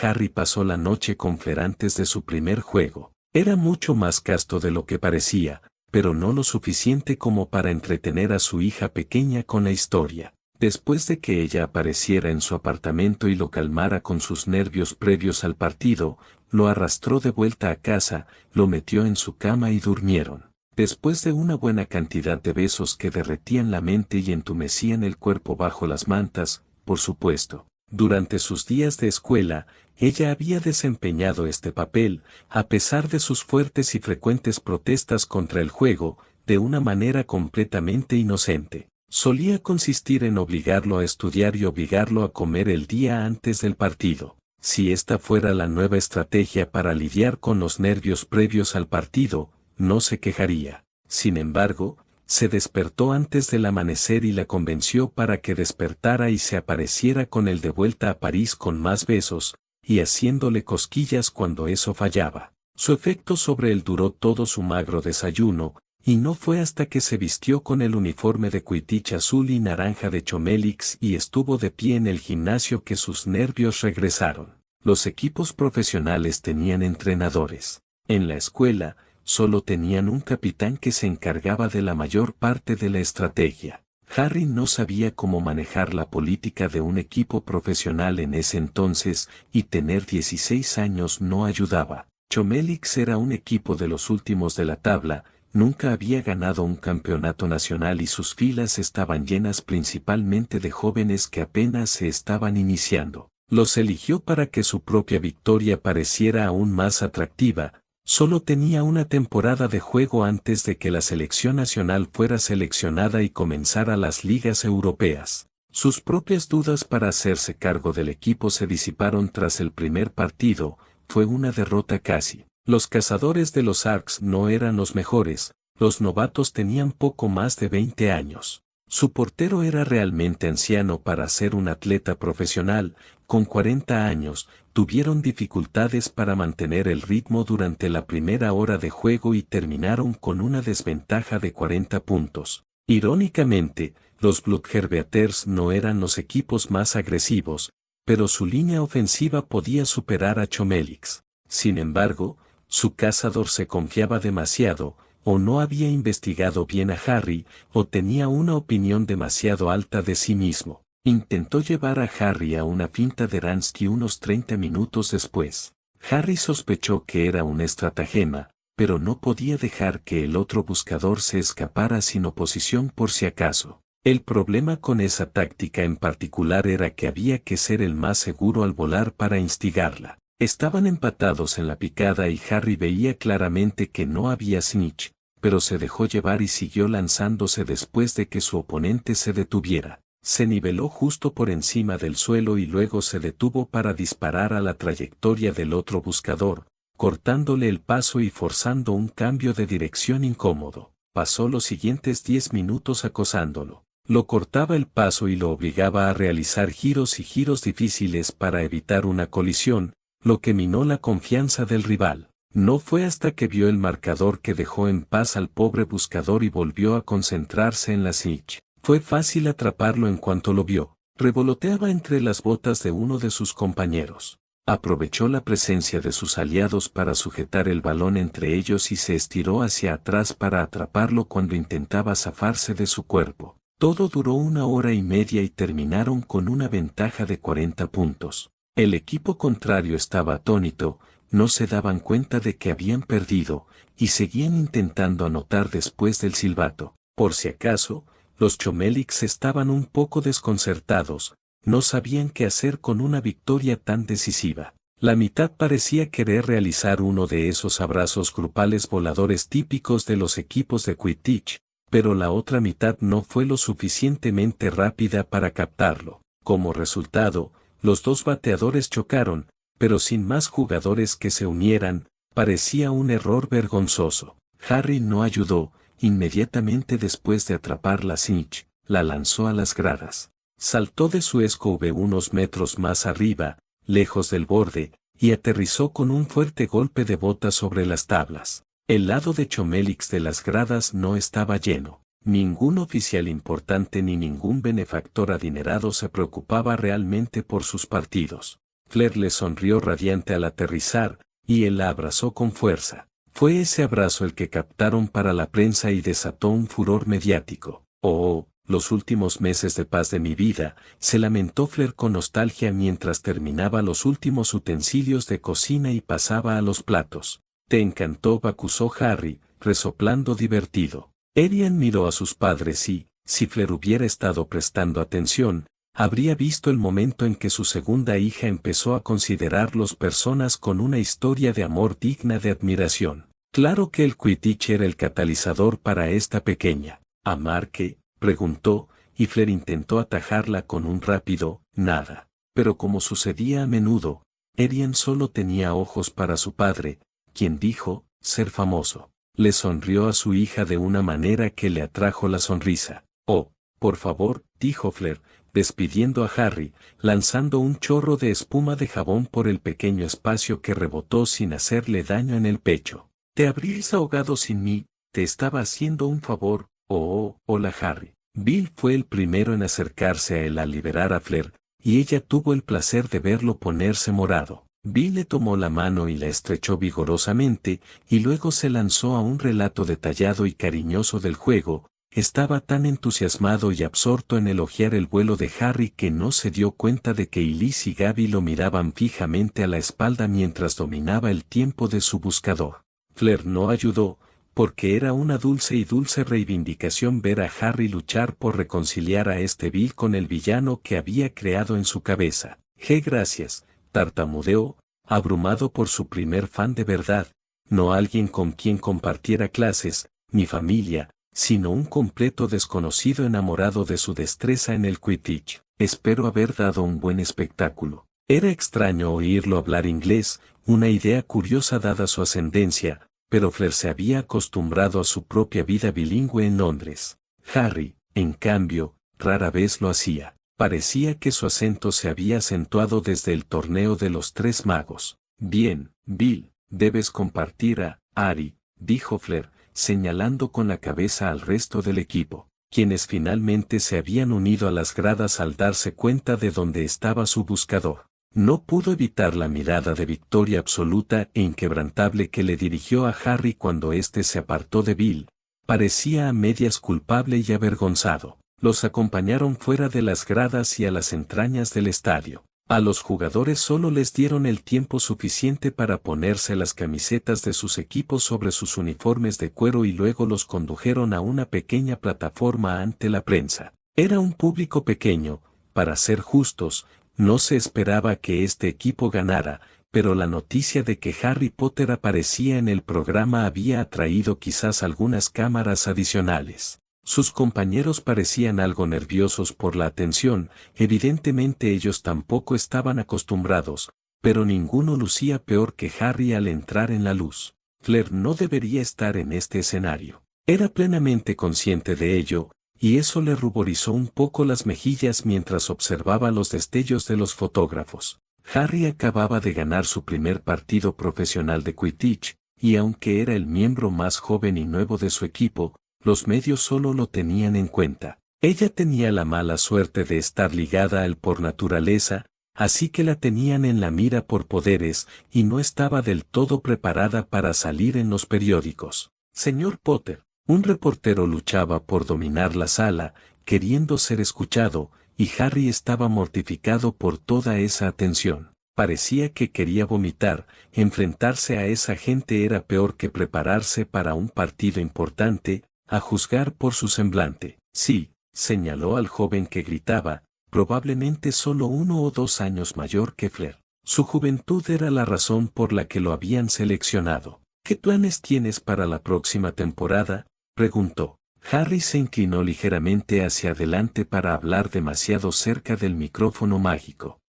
Harry pasó la noche con Fleur antes de su primer juego. Era mucho más casto de lo que parecía, pero no lo suficiente como para entretener a su hija pequeña con la historia. Después de que ella apareciera en su apartamento y lo calmara con sus nervios previos al partido, lo arrastró de vuelta a casa, lo metió en su cama y durmieron. Después de una buena cantidad de besos que derretían la mente y entumecían el cuerpo bajo las mantas, por supuesto. Durante sus días de escuela, ella había desempeñado este papel, a pesar de sus fuertes y frecuentes protestas contra el juego, de una manera completamente inocente. Solía consistir en obligarlo a estudiar y obligarlo a comer el día antes del partido. Si esta fuera la nueva estrategia para lidiar con los nervios previos al partido, no se quejaría. Sin embargo, se despertó antes del amanecer y la convenció para que despertara y se apareciera con él de vuelta a París con más besos, y haciéndole cosquillas cuando eso fallaba. Su efecto sobre él duró todo su magro desayuno, y no fue hasta que se vistió con el uniforme de Quidditch azul y naranja de Chomelix y estuvo de pie en el gimnasio que sus nervios regresaron. Los equipos profesionales tenían entrenadores. En la escuela, solo tenían un capitán que se encargaba de la mayor parte de la estrategia. Harry no sabía cómo manejar la política de un equipo profesional en ese entonces, y tener 16 años no ayudaba. Chomelix era un equipo de los últimos de la tabla, nunca había ganado un campeonato nacional y sus filas estaban llenas principalmente de jóvenes que apenas se estaban iniciando. Los eligió para que su propia victoria pareciera aún más atractiva. Solo tenía una temporada de juego antes de que la selección nacional fuera seleccionada y comenzara las ligas europeas. Sus propias dudas para hacerse cargo del equipo se disiparon tras el primer partido, fue una derrota casi. Los cazadores de los Arcs no eran los mejores, los novatos tenían poco más de 20 años. Su portero era realmente anciano para ser un atleta profesional, con 40 años, tuvieron dificultades para mantener el ritmo durante la primera hora de juego y terminaron con una desventaja de 40 puntos. Irónicamente, los Bludgerbeaters no eran los equipos más agresivos, pero su línea ofensiva podía superar a Chomelix. Sin embargo, su cazador se confiaba demasiado, o no había investigado bien a Harry, o tenía una opinión demasiado alta de sí mismo. Intentó llevar a Harry a una finta de Ransky unos 30 minutos después. Harry sospechó que era un estratagema, pero no podía dejar que el otro buscador se escapara sin oposición por si acaso. El problema con esa táctica en particular era que había que ser el más seguro al volar para instigarla. Estaban empatados en la picada y Harry veía claramente que no había snitch, pero se dejó llevar y siguió lanzándose después de que su oponente se detuviera. Se niveló justo por encima del suelo y luego se detuvo para disparar a la trayectoria del otro buscador, cortándole el paso y forzando un cambio de dirección incómodo. Pasó los siguientes 10 minutos acosándolo. Lo cortaba el paso y lo obligaba a realizar giros y giros difíciles para evitar una colisión, lo que minó la confianza del rival. No fue hasta que vio el marcador que dejó en paz al pobre buscador y volvió a concentrarse en la snitch. Fue fácil atraparlo en cuanto lo vio. Revoloteaba entre las botas de uno de sus compañeros. Aprovechó la presencia de sus aliados para sujetar el balón entre ellos y se estiró hacia atrás para atraparlo cuando intentaba zafarse de su cuerpo. Todo duró 1 hora y media y terminaron con una ventaja de 40 puntos. El equipo contrario estaba atónito, no se daban cuenta de que habían perdido, y seguían intentando anotar después del silbato. Por si acaso, los Chomelix estaban un poco desconcertados, no sabían qué hacer con una victoria tan decisiva. La mitad parecía querer realizar uno de esos abrazos grupales voladores típicos de los equipos de Quidditch, pero la otra mitad no fue lo suficientemente rápida para captarlo. Como resultado, los dos bateadores chocaron, pero sin más jugadores que se unieran, parecía un error vergonzoso. Harry no ayudó, inmediatamente después de atrapar la snitch, la lanzó a las gradas. Saltó de su escove unos metros más arriba, lejos del borde, y aterrizó con un fuerte golpe de bota sobre las tablas. El lado de Chomelix de las gradas no estaba lleno. Ningún oficial importante ni ningún benefactor adinerado se preocupaba realmente por sus partidos. Flair le sonrió radiante al aterrizar, y él la abrazó con fuerza. Fue ese abrazo el que captaron para la prensa y desató un furor mediático. Oh, los últimos meses de paz de mi vida, se lamentó Fleur con nostalgia mientras terminaba los últimos utensilios de cocina y pasaba a los platos. Te encantó, acusó Harry, resoplando divertido. Arian miró a sus padres y, si Fleur hubiera estado prestando atención, habría visto el momento en que su segunda hija empezó a considerarlos personas con una historia de amor digna de admiración. Claro que el Quidditch era el catalizador para esta pequeña. ¿Amar qué?, preguntó, y Fleur intentó atajarla con un rápido, nada. Pero como sucedía a menudo, Arian solo tenía ojos para su padre, quien dijo, ser famoso. Le sonrió a su hija de una manera que le atrajo la sonrisa. Oh, por favor, dijo Fleur, despidiendo a Harry, lanzando un chorro de espuma de jabón por el pequeño espacio que rebotó sin hacerle daño en el pecho. Te habrías ahogado sin mí, te estaba haciendo un favor. Hola Harry. Bill fue el primero en acercarse a él al liberar a Fleur, y ella tuvo el placer de verlo ponerse morado. Bill le tomó la mano y la estrechó vigorosamente, y luego se lanzó a un relato detallado y cariñoso del juego. Estaba tan entusiasmado y absorto en elogiar el vuelo de Harry que no se dio cuenta de que Elise y Gabby lo miraban fijamente a la espalda mientras dominaba el tiempo de su buscador. Fleur no ayudó, porque era una dulce reivindicación ver a Harry luchar por reconciliar a este Bill con el villano que había creado en su cabeza. Gracias, tartamudeó, abrumado por su primer fan de verdad, no alguien con quien compartiera clases, ni familia, sino un completo desconocido enamorado de su destreza en el Quidditch. Espero haber dado un buen espectáculo. Era extraño oírlo hablar inglés, una idea curiosa dada su ascendencia, pero Fleur se había acostumbrado a su propia vida bilingüe en Londres. Harry, en cambio, rara vez lo hacía. Parecía que su acento se había acentuado desde el torneo de los Tres Magos. Bien, Bill, debes compartir a Harry, dijo Fleur, señalando con la cabeza al resto del equipo, quienes finalmente se habían unido a las gradas al darse cuenta de dónde estaba su buscador. No pudo evitar la mirada de victoria absoluta e inquebrantable que le dirigió a Harry cuando éste se apartó de Bill. Parecía a medias culpable y avergonzado. Los acompañaron fuera de las gradas y a las entrañas del estadio. A los jugadores solo les dieron el tiempo suficiente para ponerse las camisetas de sus equipos sobre sus uniformes de cuero y luego los condujeron a una pequeña plataforma ante la prensa. Era un público pequeño, para ser justos, no se esperaba que este equipo ganara, pero la noticia de que Harry Potter aparecía en el programa había atraído quizás algunas cámaras adicionales. Sus compañeros parecían algo nerviosos por la atención, evidentemente ellos tampoco estaban acostumbrados, pero ninguno lucía peor que Harry al entrar en la luz. Fleur no debería estar en este escenario. Era plenamente consciente de ello, y eso le ruborizó un poco las mejillas mientras observaba los destellos de los fotógrafos. Harry acababa de ganar su primer partido profesional de Quidditch, y aunque era el miembro más joven y nuevo de su equipo, los medios solo lo tenían en cuenta. Ella tenía la mala suerte de estar ligada a él por naturaleza, así que la tenían en la mira por poderes, y no estaba del todo preparada para salir en los periódicos. Señor Potter, un reportero luchaba por dominar la sala, queriendo ser escuchado, y Harry estaba mortificado por toda esa atención. Parecía que quería vomitar. Enfrentarse a esa gente era peor que prepararse para un partido importante, a juzgar por su semblante. Sí, señaló al joven que gritaba, probablemente solo 1 o 2 años mayor que Fleur. Su juventud era la razón por la que lo habían seleccionado. ¿Qué planes tienes para la próxima temporada?, preguntó. Harry se inclinó ligeramente hacia adelante para hablar demasiado cerca del micrófono mágico.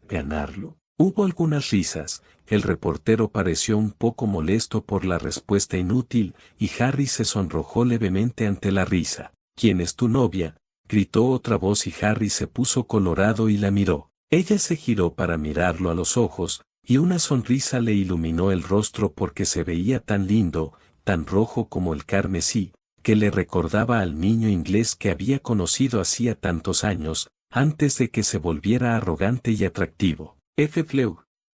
¿Ganarlo? Hubo algunas risas. El reportero pareció un poco molesto por la respuesta inútil, y Harry se sonrojó levemente ante la risa. ¿Quién es tu novia?, gritó otra voz y Harry se puso colorado y la miró. Ella se giró para mirarlo a los ojos, y una sonrisa le iluminó el rostro porque se veía tan lindo, tan rojo como el carmesí, que le recordaba al niño inglés que había conocido hacía tantos años, antes de que se volviera arrogante y atractivo.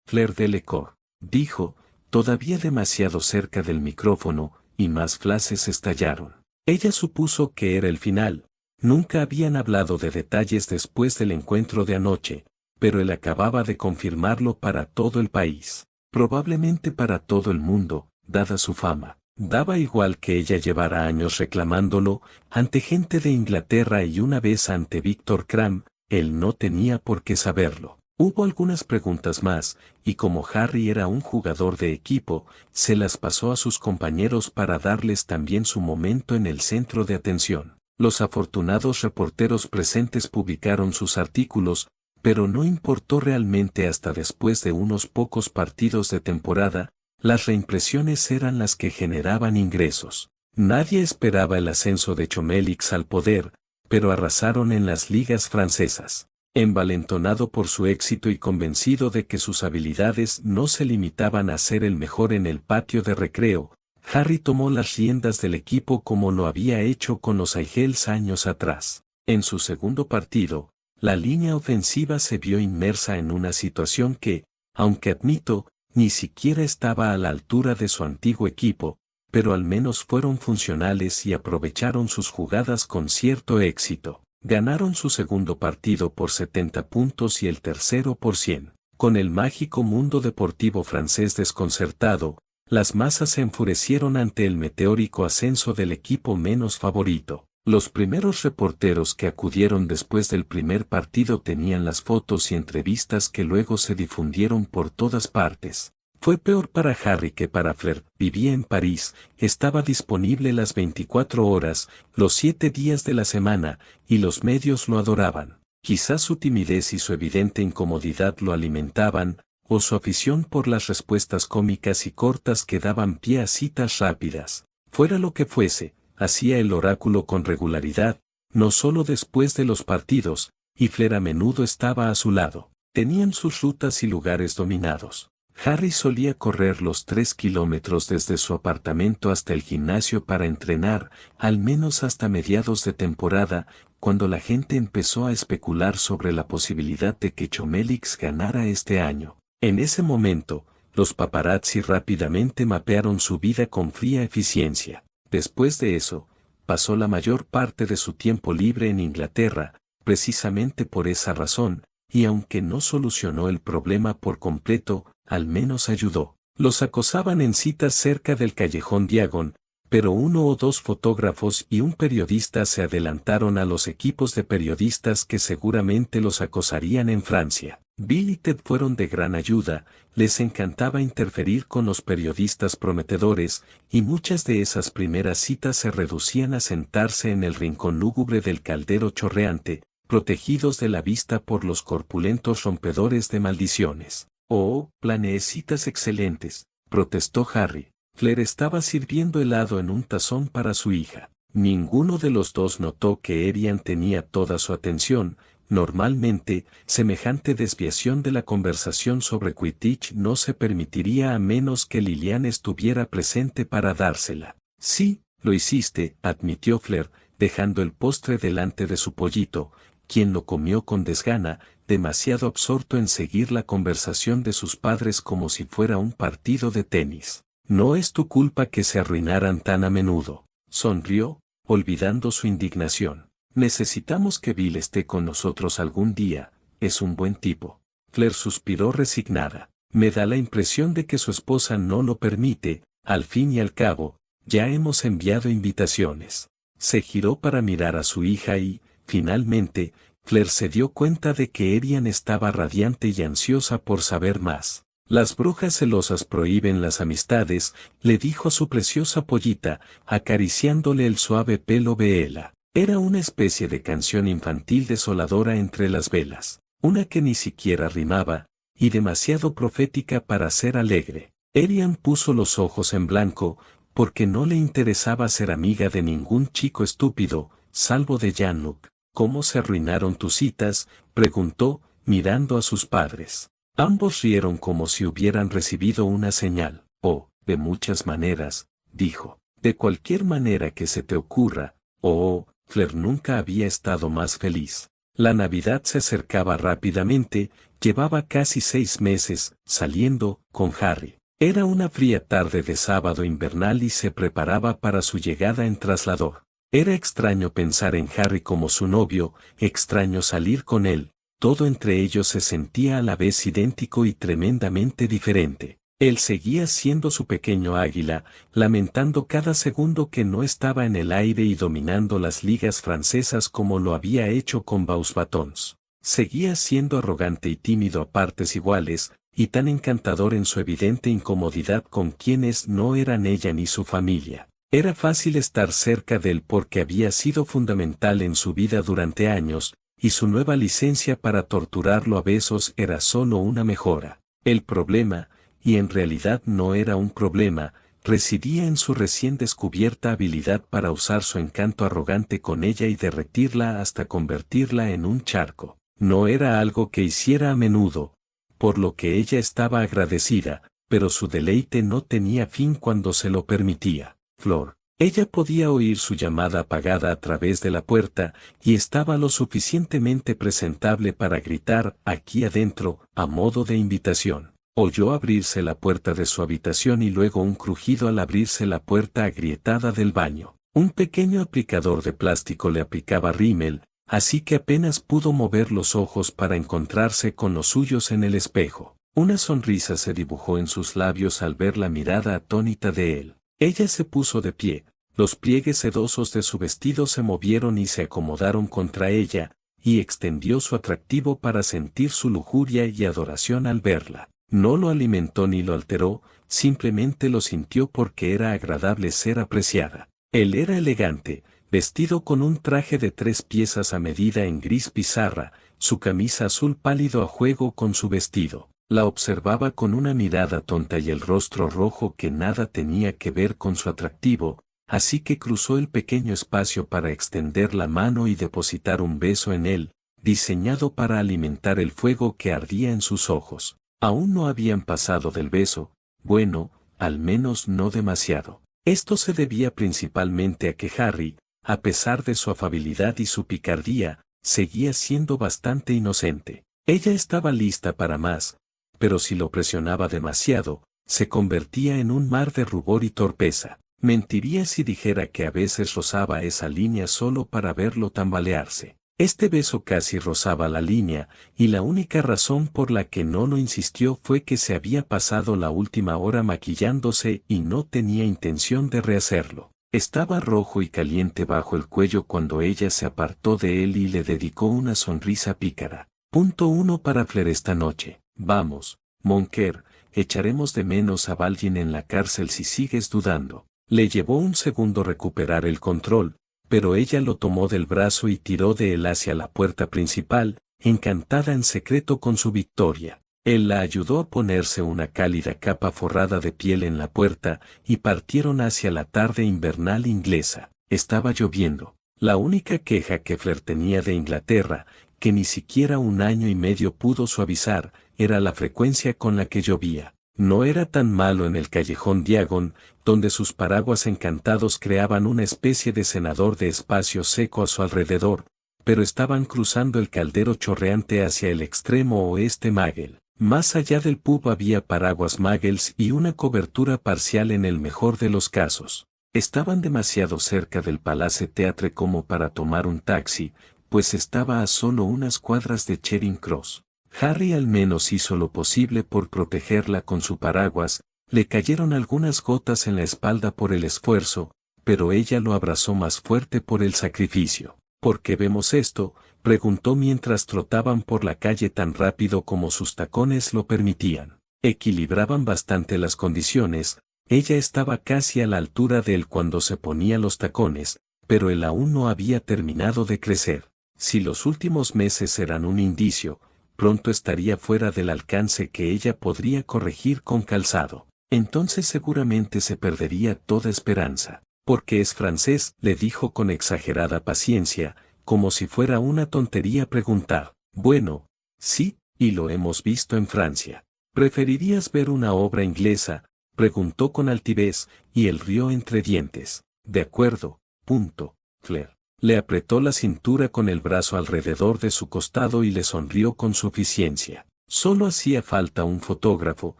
Fleur Delacour, dijo, todavía demasiado cerca del micrófono, y más flashes estallaron. Ella supuso que era el final. Nunca habían hablado de detalles después del encuentro de anoche, pero él acababa de confirmarlo para todo el país, probablemente para todo el mundo, dada su fama. Daba igual que ella llevara años reclamándolo, ante gente de Inglaterra y una vez ante Víctor Kram, él no tenía por qué saberlo. Hubo algunas preguntas más, y como Harry era un jugador de equipo, se las pasó a sus compañeros para darles también su momento en el centro de atención. Los afortunados reporteros presentes publicaron sus artículos, pero no importó realmente hasta después de unos pocos partidos de temporada. Las reimpresiones eran las que generaban ingresos. Nadie esperaba el ascenso de Chomelix al poder, pero arrasaron en las ligas francesas. Envalentonado por su éxito y convencido de que sus habilidades no se limitaban a ser el mejor en el patio de recreo, Harry tomó las riendas del equipo como lo había hecho con los Eagles años atrás. En su segundo partido, la línea ofensiva se vio inmersa en una situación que, aunque admito, ni siquiera estaba a la altura de su antiguo equipo, pero al menos fueron funcionales y aprovecharon sus jugadas con cierto éxito. Ganaron su segundo partido por 70 puntos y el tercero por 100. Con el mágico mundo deportivo francés desconcertado, las masas se enfurecieron ante el meteórico ascenso del equipo menos favorito. Los primeros reporteros que acudieron después del primer partido tenían las fotos y entrevistas que luego se difundieron por todas partes. Fue peor para Harry que para Flair. Vivía en París, estaba disponible las 24 horas, los 7 días de la semana, y los medios lo adoraban. Quizás su timidez y su evidente incomodidad lo alimentaban, o su afición por las respuestas cómicas y cortas que daban pie a citas rápidas. Fuera lo que fuese, hacía el oráculo con regularidad, no solo después de los partidos, y Flair a menudo estaba a su lado. Tenían sus rutas y lugares dominados. Harry solía correr los 3 kilómetros desde su apartamento hasta el gimnasio para entrenar, al menos hasta mediados de temporada, cuando la gente empezó a especular sobre la posibilidad de que Chomelix ganara este año. En ese momento, los paparazzi rápidamente mapearon su vida con fría eficiencia. Después de eso, pasó la mayor parte de su tiempo libre en Inglaterra, precisamente por esa razón, y aunque no solucionó el problema por completo, al menos ayudó. Los acosaban en citas cerca del callejón Diagon, pero 1 o 2 fotógrafos y un periodista se adelantaron a los equipos de periodistas que seguramente los acosarían en Francia. Bill y Ted fueron de gran ayuda, les encantaba interferir con los periodistas prometedores, y muchas de esas primeras citas se reducían a sentarse en el rincón lúgubre del caldero chorreante, protegidos de la vista por los corpulentos rompedores de maldiciones. «Oh, planeé citas excelentes», protestó Harry. Flair estaba sirviendo helado en un tazón para su hija. Ninguno de los dos notó que Arian tenía toda su atención. Normalmente, semejante desviación de la conversación sobre Quidditch no se permitiría a menos que Lilian estuviera presente para dársela. «Sí, lo hiciste», admitió Flair, dejando el postre delante de su pollito, quien lo comió con desgana, demasiado absorto en seguir la conversación de sus padres como si fuera un partido de tenis. «No es tu culpa que se arruinaran tan a menudo», sonrió, olvidando su indignación. «Necesitamos que Bill esté con nosotros algún día, es un buen tipo». Flair suspiró resignada. «Me da la impresión de que su esposa no lo permite, al fin y al cabo, ya hemos enviado invitaciones». Se giró para mirar a su hija y, finalmente, Flair se dio cuenta de que Arian estaba radiante y ansiosa por saber más. «Las brujas celosas prohíben las amistades», le dijo a su preciosa pollita, acariciándole el suave pelo Bella. Era una especie de canción infantil desoladora entre las velas, una que ni siquiera rimaba, y demasiado profética para ser alegre. Arian puso los ojos en blanco, porque no le interesaba ser amiga de ningún chico estúpido, salvo de Jean-Luc. «¿Cómo se arruinaron tus citas?», preguntó, mirando a sus padres. Ambos rieron como si hubieran recibido una señal. «Oh, de muchas maneras», dijo. «De cualquier manera que se te ocurra». Oh, Flair nunca había estado más feliz. La Navidad se acercaba rápidamente, llevaba casi 6 meses, saliendo, con Harry. Era una fría tarde de sábado invernal y se preparaba para su llegada en traslador. Era extraño pensar en Harry como su novio, extraño salir con él, todo entre ellos se sentía a la vez idéntico y tremendamente diferente. Él seguía siendo su pequeño águila, lamentando cada segundo que no estaba en el aire y dominando las ligas francesas como lo había hecho con Baus-Batons. Seguía siendo arrogante y tímido a partes iguales, y tan encantador en su evidente incomodidad con quienes no eran ella ni su familia. Era fácil estar cerca de él porque había sido fundamental en su vida durante años, y su nueva licencia para torturarlo a besos era solo una mejora. El problema, y en realidad no era un problema, residía en su recién descubierta habilidad para usar su encanto arrogante con ella y derretirla hasta convertirla en un charco. No era algo que hiciera a menudo, por lo que ella estaba agradecida, pero su deleite no tenía fin cuando se lo permitía. Flor. Ella podía oír su llamada apagada a través de la puerta, y estaba lo suficientemente presentable para gritar aquí adentro, a modo de invitación. Oyó abrirse la puerta de su habitación y luego un crujido al abrirse la puerta agrietada del baño. Un pequeño aplicador de plástico le aplicaba rímel, así que apenas pudo mover los ojos para encontrarse con los suyos en el espejo. Una sonrisa se dibujó en sus labios al ver la mirada atónita de él. Ella se puso de pie, los pliegues sedosos de su vestido se movieron y se acomodaron contra ella, y extendió su atractivo para sentir su lujuria y adoración al verla. No lo alimentó ni lo alteró, simplemente lo sintió porque era agradable ser apreciada. Él era elegante, vestido con un traje de 3 piezas a medida en gris pizarra, su camisa azul pálido a juego con su vestido. La observaba con una mirada tonta y el rostro rojo que nada tenía que ver con su atractivo, así que cruzó el pequeño espacio para extender la mano y depositar un beso en él, diseñado para alimentar el fuego que ardía en sus ojos. Aún no habían pasado del beso, bueno, al menos no demasiado. Esto se debía principalmente a que Harry, a pesar de su afabilidad y su picardía, seguía siendo bastante inocente. Ella estaba lista para más, pero si lo presionaba demasiado, se convertía en un mar de rubor y torpeza. Mentiría si dijera que a veces rozaba esa línea solo para verlo tambalearse. Este beso casi rozaba la línea, y la única razón por la que no lo insistió fue que se había pasado la última hora maquillándose y no tenía intención de rehacerlo. Estaba rojo y caliente bajo el cuello cuando ella se apartó de él y le dedicó una sonrisa pícara. Punto 1 para Flair esta noche. Vamos, Moncler, echaremos de menos a Balin en la cárcel si sigues dudando. Le llevó un segundo recuperar el control, pero ella lo tomó del brazo y tiró de él hacia la puerta principal, encantada en secreto con su victoria. Él la ayudó a ponerse una cálida capa forrada de piel en la puerta, y partieron hacia la tarde invernal inglesa. Estaba lloviendo. La única queja que Flair tenía de Inglaterra, que ni siquiera un año y medio pudo suavizar, era la frecuencia con la que llovía. No era tan malo en el callejón Diagon, donde sus paraguas encantados creaban una especie de cenador de espacio seco a su alrededor, pero estaban cruzando el caldero chorreante hacia el extremo oeste Magel. Más allá del pub había paraguas Magels y una cobertura parcial en el mejor de los casos. Estaban demasiado cerca del Palace Theatre como para tomar un taxi, pues estaba a solo unas cuadras de Charing Cross. Harry al menos hizo lo posible por protegerla con su paraguas, le cayeron algunas gotas en la espalda por el esfuerzo, pero ella lo abrazó más fuerte por el sacrificio. ¿Por qué vemos esto?, preguntó mientras trotaban por la calle tan rápido como sus tacones lo permitían. Equilibraban bastante las condiciones, ella estaba casi a la altura de él cuando se ponía los tacones, pero él aún no había terminado de crecer. Si los últimos meses eran un indicio, pronto estaría fuera del alcance que ella podría corregir con calzado. Entonces seguramente se perdería toda esperanza. Porque es francés, le dijo con exagerada paciencia, como si fuera una tontería preguntar. Bueno, sí, y lo hemos visto en Francia. ¿Preferirías ver una obra inglesa?, preguntó con altivez, y él rió entre dientes. De acuerdo, punto, Flair. Le apretó la cintura con el brazo alrededor de su costado y le sonrió con suficiencia. Solo hacía falta un fotógrafo,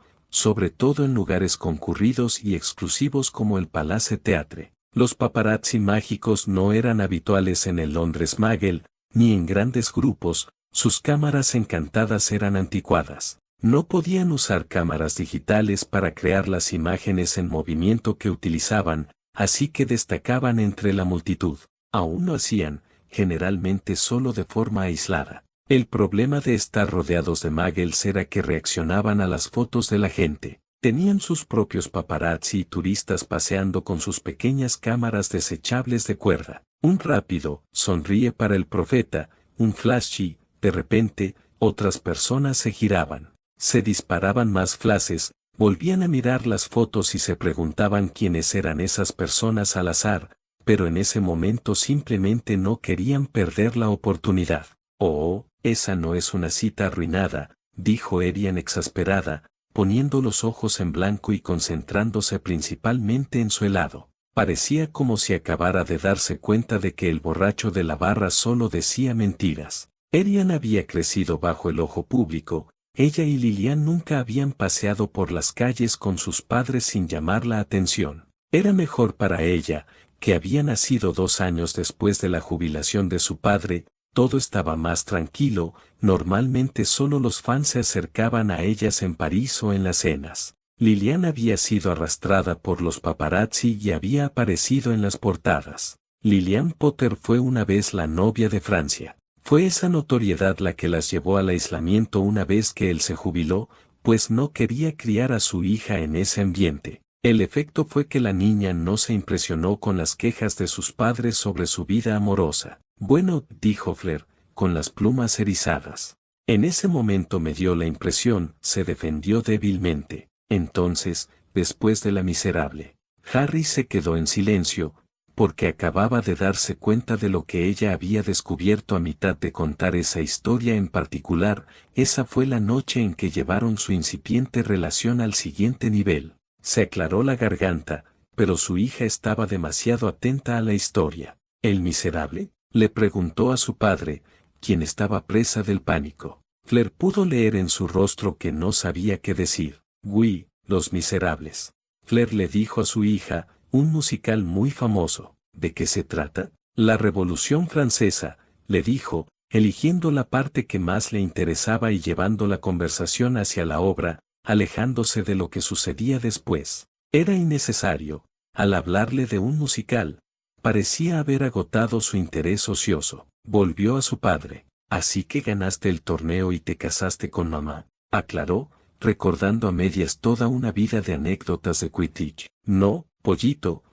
sobre todo en lugares concurridos y exclusivos como el Palace Theatre. Los paparazzi mágicos no eran habituales en el Londres Magel, ni en grandes grupos, sus cámaras encantadas eran anticuadas. No podían usar cámaras digitales para crear las imágenes en movimiento que utilizaban, así que destacaban entre la multitud. Aún lo hacían, generalmente solo de forma aislada. El problema de estar rodeados de muggles era que reaccionaban a las fotos de la gente. Tenían sus propios paparazzi y turistas paseando con sus pequeñas cámaras desechables de cuerda. Un rápido sonríe para el profeta, un flashy, de repente, otras personas se giraban. Se disparaban más flashes, volvían a mirar las fotos y se preguntaban quiénes eran esas personas al azar, pero en ese momento simplemente no querían perder la oportunidad. Oh, esa no es una cita arruinada, dijo Erian exasperada, poniendo los ojos en blanco y concentrándose principalmente en su helado. Parecía como si acabara de darse cuenta de que el borracho de la barra solo decía mentiras. Erian había crecido bajo el ojo público, ella y Lilian nunca habían paseado por las calles con sus padres sin llamar la atención. Era mejor para ella, que había nacido 2 años después de la jubilación de su padre, todo estaba más tranquilo, normalmente solo los fans se acercaban a ellas en París o en las cenas. Lilian había sido arrastrada por los paparazzi y había aparecido en las portadas. Lilian Potter fue una vez la novia de Francia. Fue esa notoriedad la que las llevó al aislamiento una vez que él se jubiló, pues no quería criar a su hija en ese ambiente. El efecto fue que la niña no se impresionó con las quejas de sus padres sobre su vida amorosa. Bueno, dijo Fleur, con las plumas erizadas. En ese momento me dio la impresión, se defendió débilmente. Entonces, después de la miserable, Harry se quedó en silencio, porque acababa de darse cuenta de lo que ella había descubierto a mitad de contar esa historia en particular. Esa fue la noche en que llevaron su incipiente relación al siguiente nivel. Se aclaró la garganta, pero su hija estaba demasiado atenta a la historia. ¿El miserable?, le preguntó a su padre, quien estaba presa del pánico. Fleur pudo leer en su rostro que no sabía qué decir. Oui, Los Miserables. Fleur le dijo a su hija, un musical muy famoso. ¿De qué se trata? La Revolución Francesa, le dijo, eligiendo la parte que más le interesaba y llevando la conversación hacia la obra, alejándose de lo que sucedía después. Era innecesario, al hablarle de un musical, parecía haber agotado su interés ocioso. Volvió a su padre. Así que ganaste el torneo y te casaste con mamá, aclaró, recordando a medias toda una vida de anécdotas de Quidditch. No, pollito,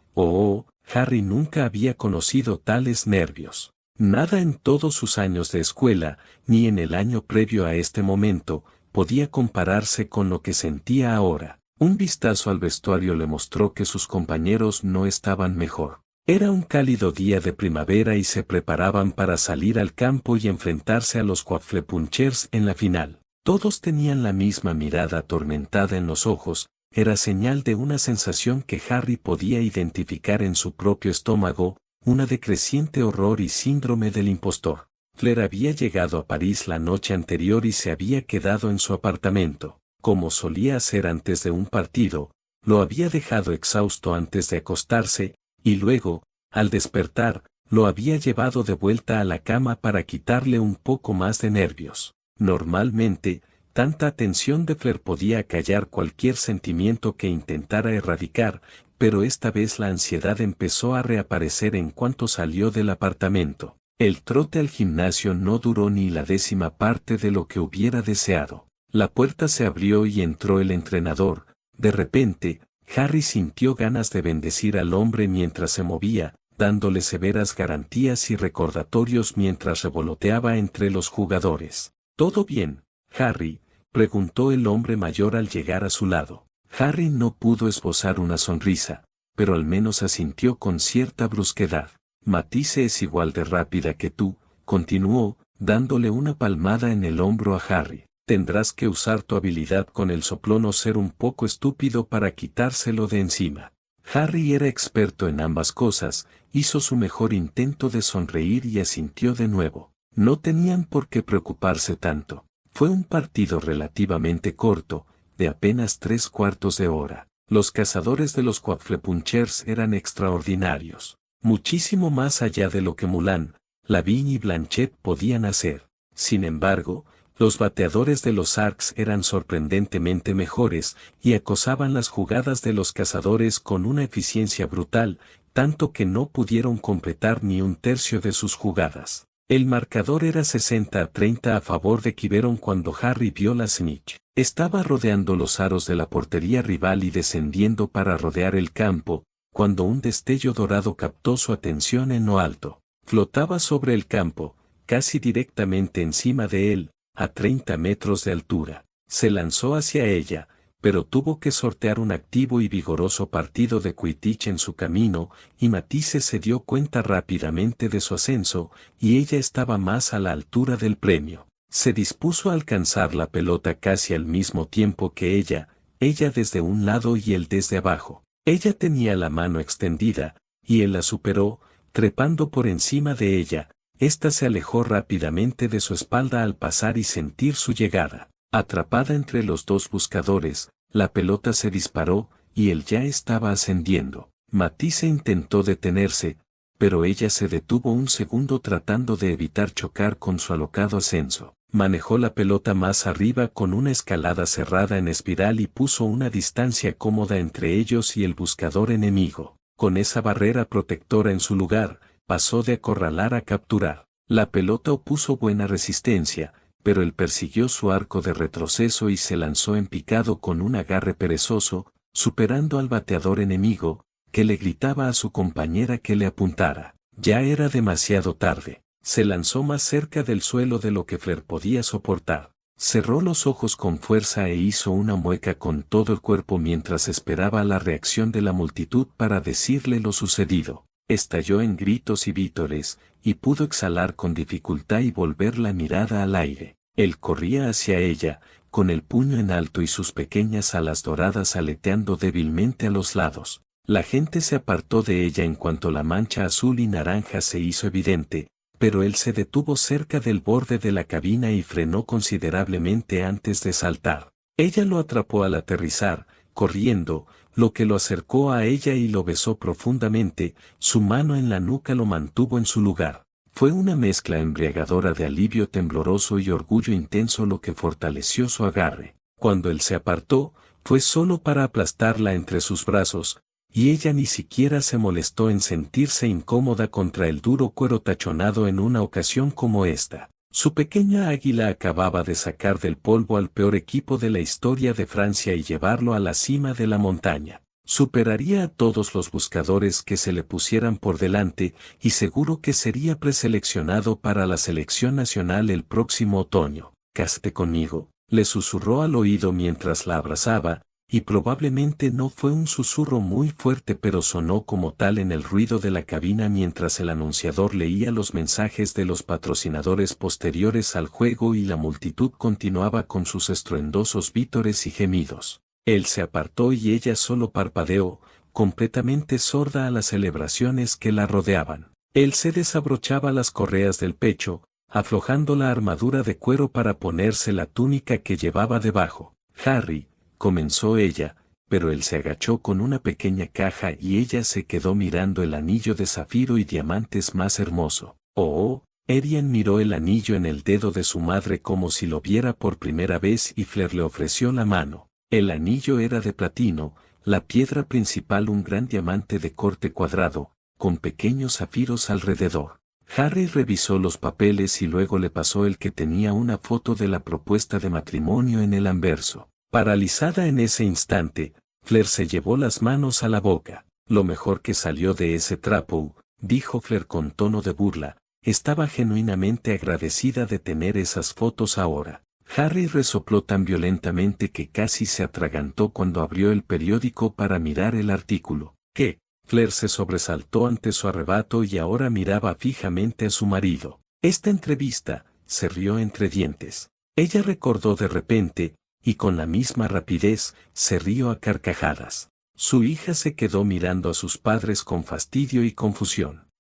Harry nunca había conocido tales nervios. Nada en todos sus años de escuela, ni en el año previo a este momento, podía compararse con lo que sentía ahora. Un vistazo al vestuario le mostró que sus compañeros no estaban mejor. Era un cálido día de primavera y se preparaban para salir al campo y enfrentarse a los Quafflepunchers en la final. Todos tenían la misma mirada atormentada en los ojos, era señal de una sensación que Harry podía identificar en su propio estómago, una de creciente horror y síndrome del impostor. Fleur había llegado a París la noche anterior y se había quedado en su apartamento, como solía hacer antes de un partido, lo había dejado exhausto antes de acostarse, y luego, al despertar, lo había llevado de vuelta a la cama para quitarle un poco más de nervios. Normalmente, tanta atención de Fleur podía acallar cualquier sentimiento que intentara erradicar, pero esta vez la ansiedad empezó a reaparecer en cuanto salió del apartamento. El trote al gimnasio no duró ni la 10ª parte de lo que hubiera deseado. La puerta se abrió y entró el entrenador. De repente, Harry sintió ganas de bendecir al hombre mientras se movía, dándole severas garantías y recordatorios mientras revoloteaba entre los jugadores. ¿Todo bien, Harry?, preguntó el hombre mayor al llegar a su lado. Harry no pudo esbozar una sonrisa, pero al menos asintió con cierta brusquedad. Matisse es igual de rápida que tú, continuó, dándole una palmada en el hombro a Harry. Tendrás que usar tu habilidad con el soplón o ser un poco estúpido para quitárselo de encima. Harry era experto en ambas cosas, hizo su mejor intento de sonreír y asintió de nuevo. No tenían por qué preocuparse tanto. Fue un partido relativamente corto, de apenas 3/4 de hora. Los cazadores de los Quatrepunchers eran extraordinarios. Muchísimo más allá de lo que Mulan, Lavigne y Blanchett podían hacer. Sin embargo, los bateadores de los Arcs eran sorprendentemente mejores y acosaban las jugadas de los cazadores con una eficiencia brutal, tanto que no pudieron completar ni un tercio de sus jugadas. El marcador era 60-30 a favor de Quiberon cuando Harry vio la snitch. Estaba rodeando los aros de la portería rival y descendiendo para rodear el campo, cuando un destello dorado captó su atención en lo alto. Flotaba sobre el campo, casi directamente encima de él, a 30 metros de altura. Se lanzó hacia ella, pero tuvo que sortear un activo y vigoroso partido de Quidditch en su camino, y Matisse se dio cuenta rápidamente de su ascenso, y ella estaba más a la altura del premio. Se dispuso a alcanzar la pelota casi al mismo tiempo que ella desde un lado y él desde abajo. Ella tenía la mano extendida, y él la superó, trepando por encima de ella. Esta se alejó rápidamente de su espalda al pasar y sentir su llegada. Atrapada entre los dos buscadores, la pelota se disparó, y él ya estaba ascendiendo. Matisse intentó detenerse, pero ella se detuvo un segundo tratando de evitar chocar con su alocado ascenso. Manejó la pelota más arriba con una escalada cerrada en espiral y puso una distancia cómoda entre ellos y el buscador enemigo. Con esa barrera protectora en su lugar, pasó de acorralar a capturar. La pelota opuso buena resistencia, pero él persiguió su arco de retroceso y se lanzó en picado con un agarre perezoso, superando al bateador enemigo, que le gritaba a su compañera que le apuntara. Ya era demasiado tarde. Se lanzó más cerca del suelo de lo que Fleur podía soportar. Cerró los ojos con fuerza e hizo una mueca con todo el cuerpo mientras esperaba la reacción de la multitud para decirle lo sucedido. Estalló en gritos y vítores, y pudo exhalar con dificultad y volver la mirada al aire. Él corría hacia ella, con el puño en alto y sus pequeñas alas doradas aleteando débilmente a los lados. La gente se apartó de ella en cuanto la mancha azul y naranja se hizo evidente, pero él se detuvo cerca del borde de la cabina y frenó considerablemente antes de saltar. Ella lo atrapó al aterrizar, corriendo, lo que lo acercó a ella y lo besó profundamente, su mano en la nuca lo mantuvo en su lugar. Fue una mezcla embriagadora de alivio tembloroso y orgullo intenso lo que fortaleció su agarre. Cuando él se apartó, fue solo para aplastarla entre sus brazos, y ella ni siquiera se molestó en sentirse incómoda contra el duro cuero tachonado en una ocasión como esta. Su pequeña águila acababa de sacar del polvo al peor equipo de la historia de Francia y llevarlo a la cima de la montaña. Superaría a todos los buscadores que se le pusieran por delante y seguro que sería preseleccionado para la selección nacional el próximo otoño. «Cásate conmigo», le susurró al oído mientras la abrazaba, y probablemente no fue un susurro muy fuerte pero sonó como tal en el ruido de la cabina mientras el anunciador leía los mensajes de los patrocinadores posteriores al juego y la multitud continuaba con sus estruendosos vítores y gemidos. Él se apartó y ella solo parpadeó, completamente sorda a las celebraciones que la rodeaban. Él se desabrochaba las correas del pecho, aflojando la armadura de cuero para ponerse la túnica que llevaba debajo. «Harry», comenzó ella, pero él se agachó con una pequeña caja y ella se quedó mirando el anillo de zafiro y diamantes más hermoso. «Oh». Arian miró el anillo en el dedo de su madre como si lo viera por primera vez y Fleur le ofreció la mano. El anillo era de platino, la piedra principal un gran diamante de corte cuadrado, con pequeños zafiros alrededor. Harry revisó los papeles y luego le pasó el que tenía una foto de la propuesta de matrimonio en el anverso. Paralizada en ese instante, Fleur se llevó las manos a la boca. «Lo mejor que salió de ese trapo», dijo Fleur con tono de burla, estaba genuinamente agradecida de tener esas fotos ahora. Harry resopló tan violentamente que casi se atragantó cuando abrió el periódico para mirar el artículo. «¿Qué?». Fleur se sobresaltó ante su arrebato y ahora miraba fijamente a su marido. «Esta entrevista», se rió entre dientes. Ella recordó de repente, y con la misma rapidez, se rió a carcajadas. Su hija se quedó mirando a sus padres con fastidio y confusión.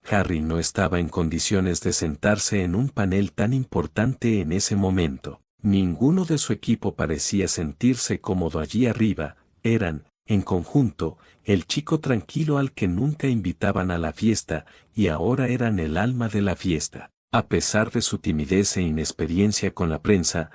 Harry no estaba en condiciones de sentarse en un panel tan importante en ese momento. Ninguno de su equipo parecía sentirse cómodo allí arriba, eran, en conjunto, el chico tranquilo al que nunca invitaban a la fiesta, y ahora eran el alma de la fiesta. A pesar de su timidez e inexperiencia con la prensa,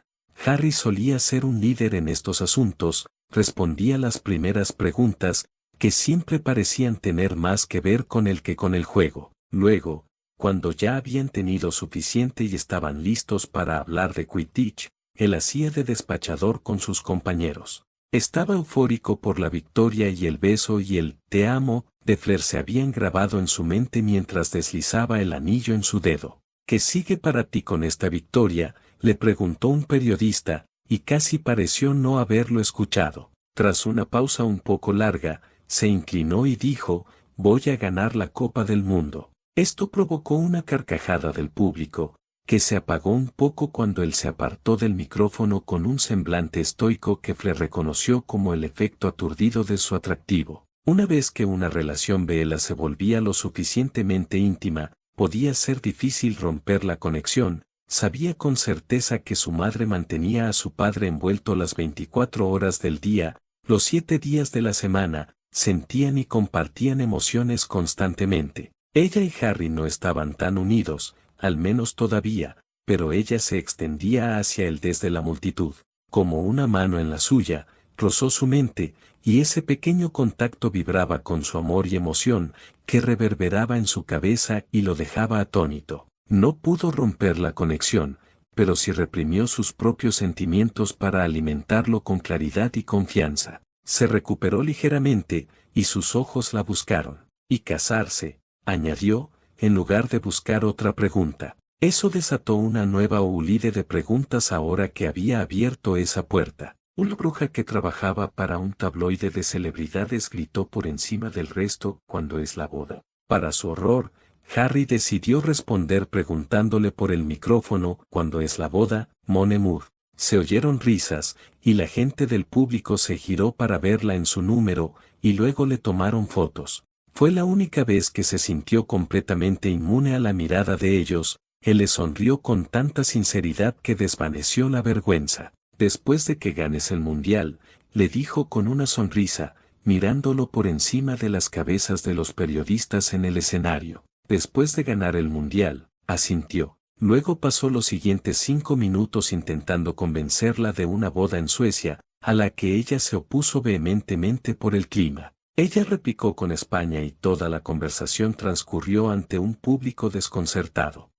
Harry solía ser un líder en estos asuntos, respondía las primeras preguntas, que siempre parecían tener más que ver con él que con el juego. Luego, cuando ya habían tenido suficiente y estaban listos para hablar de Quidditch, él hacía de despachador con sus compañeros. Estaba eufórico por la victoria y el beso y el «te amo» de Fleur se habían grabado en su mente mientras deslizaba el anillo en su dedo. ¿Qué sigue para ti con esta victoria?, le preguntó un periodista, y casi pareció no haberlo escuchado. Tras una pausa un poco larga, se inclinó y dijo, «Voy a ganar la Copa del Mundo». Esto provocó una carcajada del público, que se apagó un poco cuando él se apartó del micrófono con un semblante estoico que Fleur reconoció como el efecto aturdido de su atractivo. Una vez que una relación vela se volvía lo suficientemente íntima, podía ser difícil romper la conexión. Sabía con certeza que su madre mantenía a su padre envuelto las 24 horas del día, los 7 días de la semana, sentían y compartían emociones constantemente. Ella y Harry no estaban tan unidos, al menos todavía, pero ella se extendía hacia él desde la multitud, como una mano en la suya, rozó su mente, y ese pequeño contacto vibraba con su amor y emoción, que reverberaba en su cabeza y lo dejaba atónito. No pudo romper la conexión, pero sí reprimió sus propios sentimientos para alimentarlo con claridad y confianza. Se recuperó ligeramente, y sus ojos la buscaron. Y casarse, añadió, en lugar de buscar otra pregunta. Eso desató una nueva oleada de preguntas ahora que había abierto esa puerta. Una bruja que trabajaba para un tabloide de celebridades gritó por encima del resto, «¿Cuándo es la boda?». Para su horror, Harry decidió responder preguntándole por el micrófono, «¿Cuándo es la boda, Mon amour?». Se oyeron risas, y la gente del público se giró para verla en su número, y luego le tomaron fotos. Fue la única vez que se sintió completamente inmune a la mirada de ellos. Él le sonrió con tanta sinceridad que desvaneció la vergüenza. «Después de que ganes el mundial», le dijo con una sonrisa, mirándolo por encima de las cabezas de los periodistas en el escenario. «Después de ganar el mundial», asintió. Luego pasó los siguientes 5 minutos intentando convencerla de una boda en Suecia, a la que ella se opuso vehementemente por el clima. Ella replicó con España y toda la conversación transcurrió ante un público desconcertado.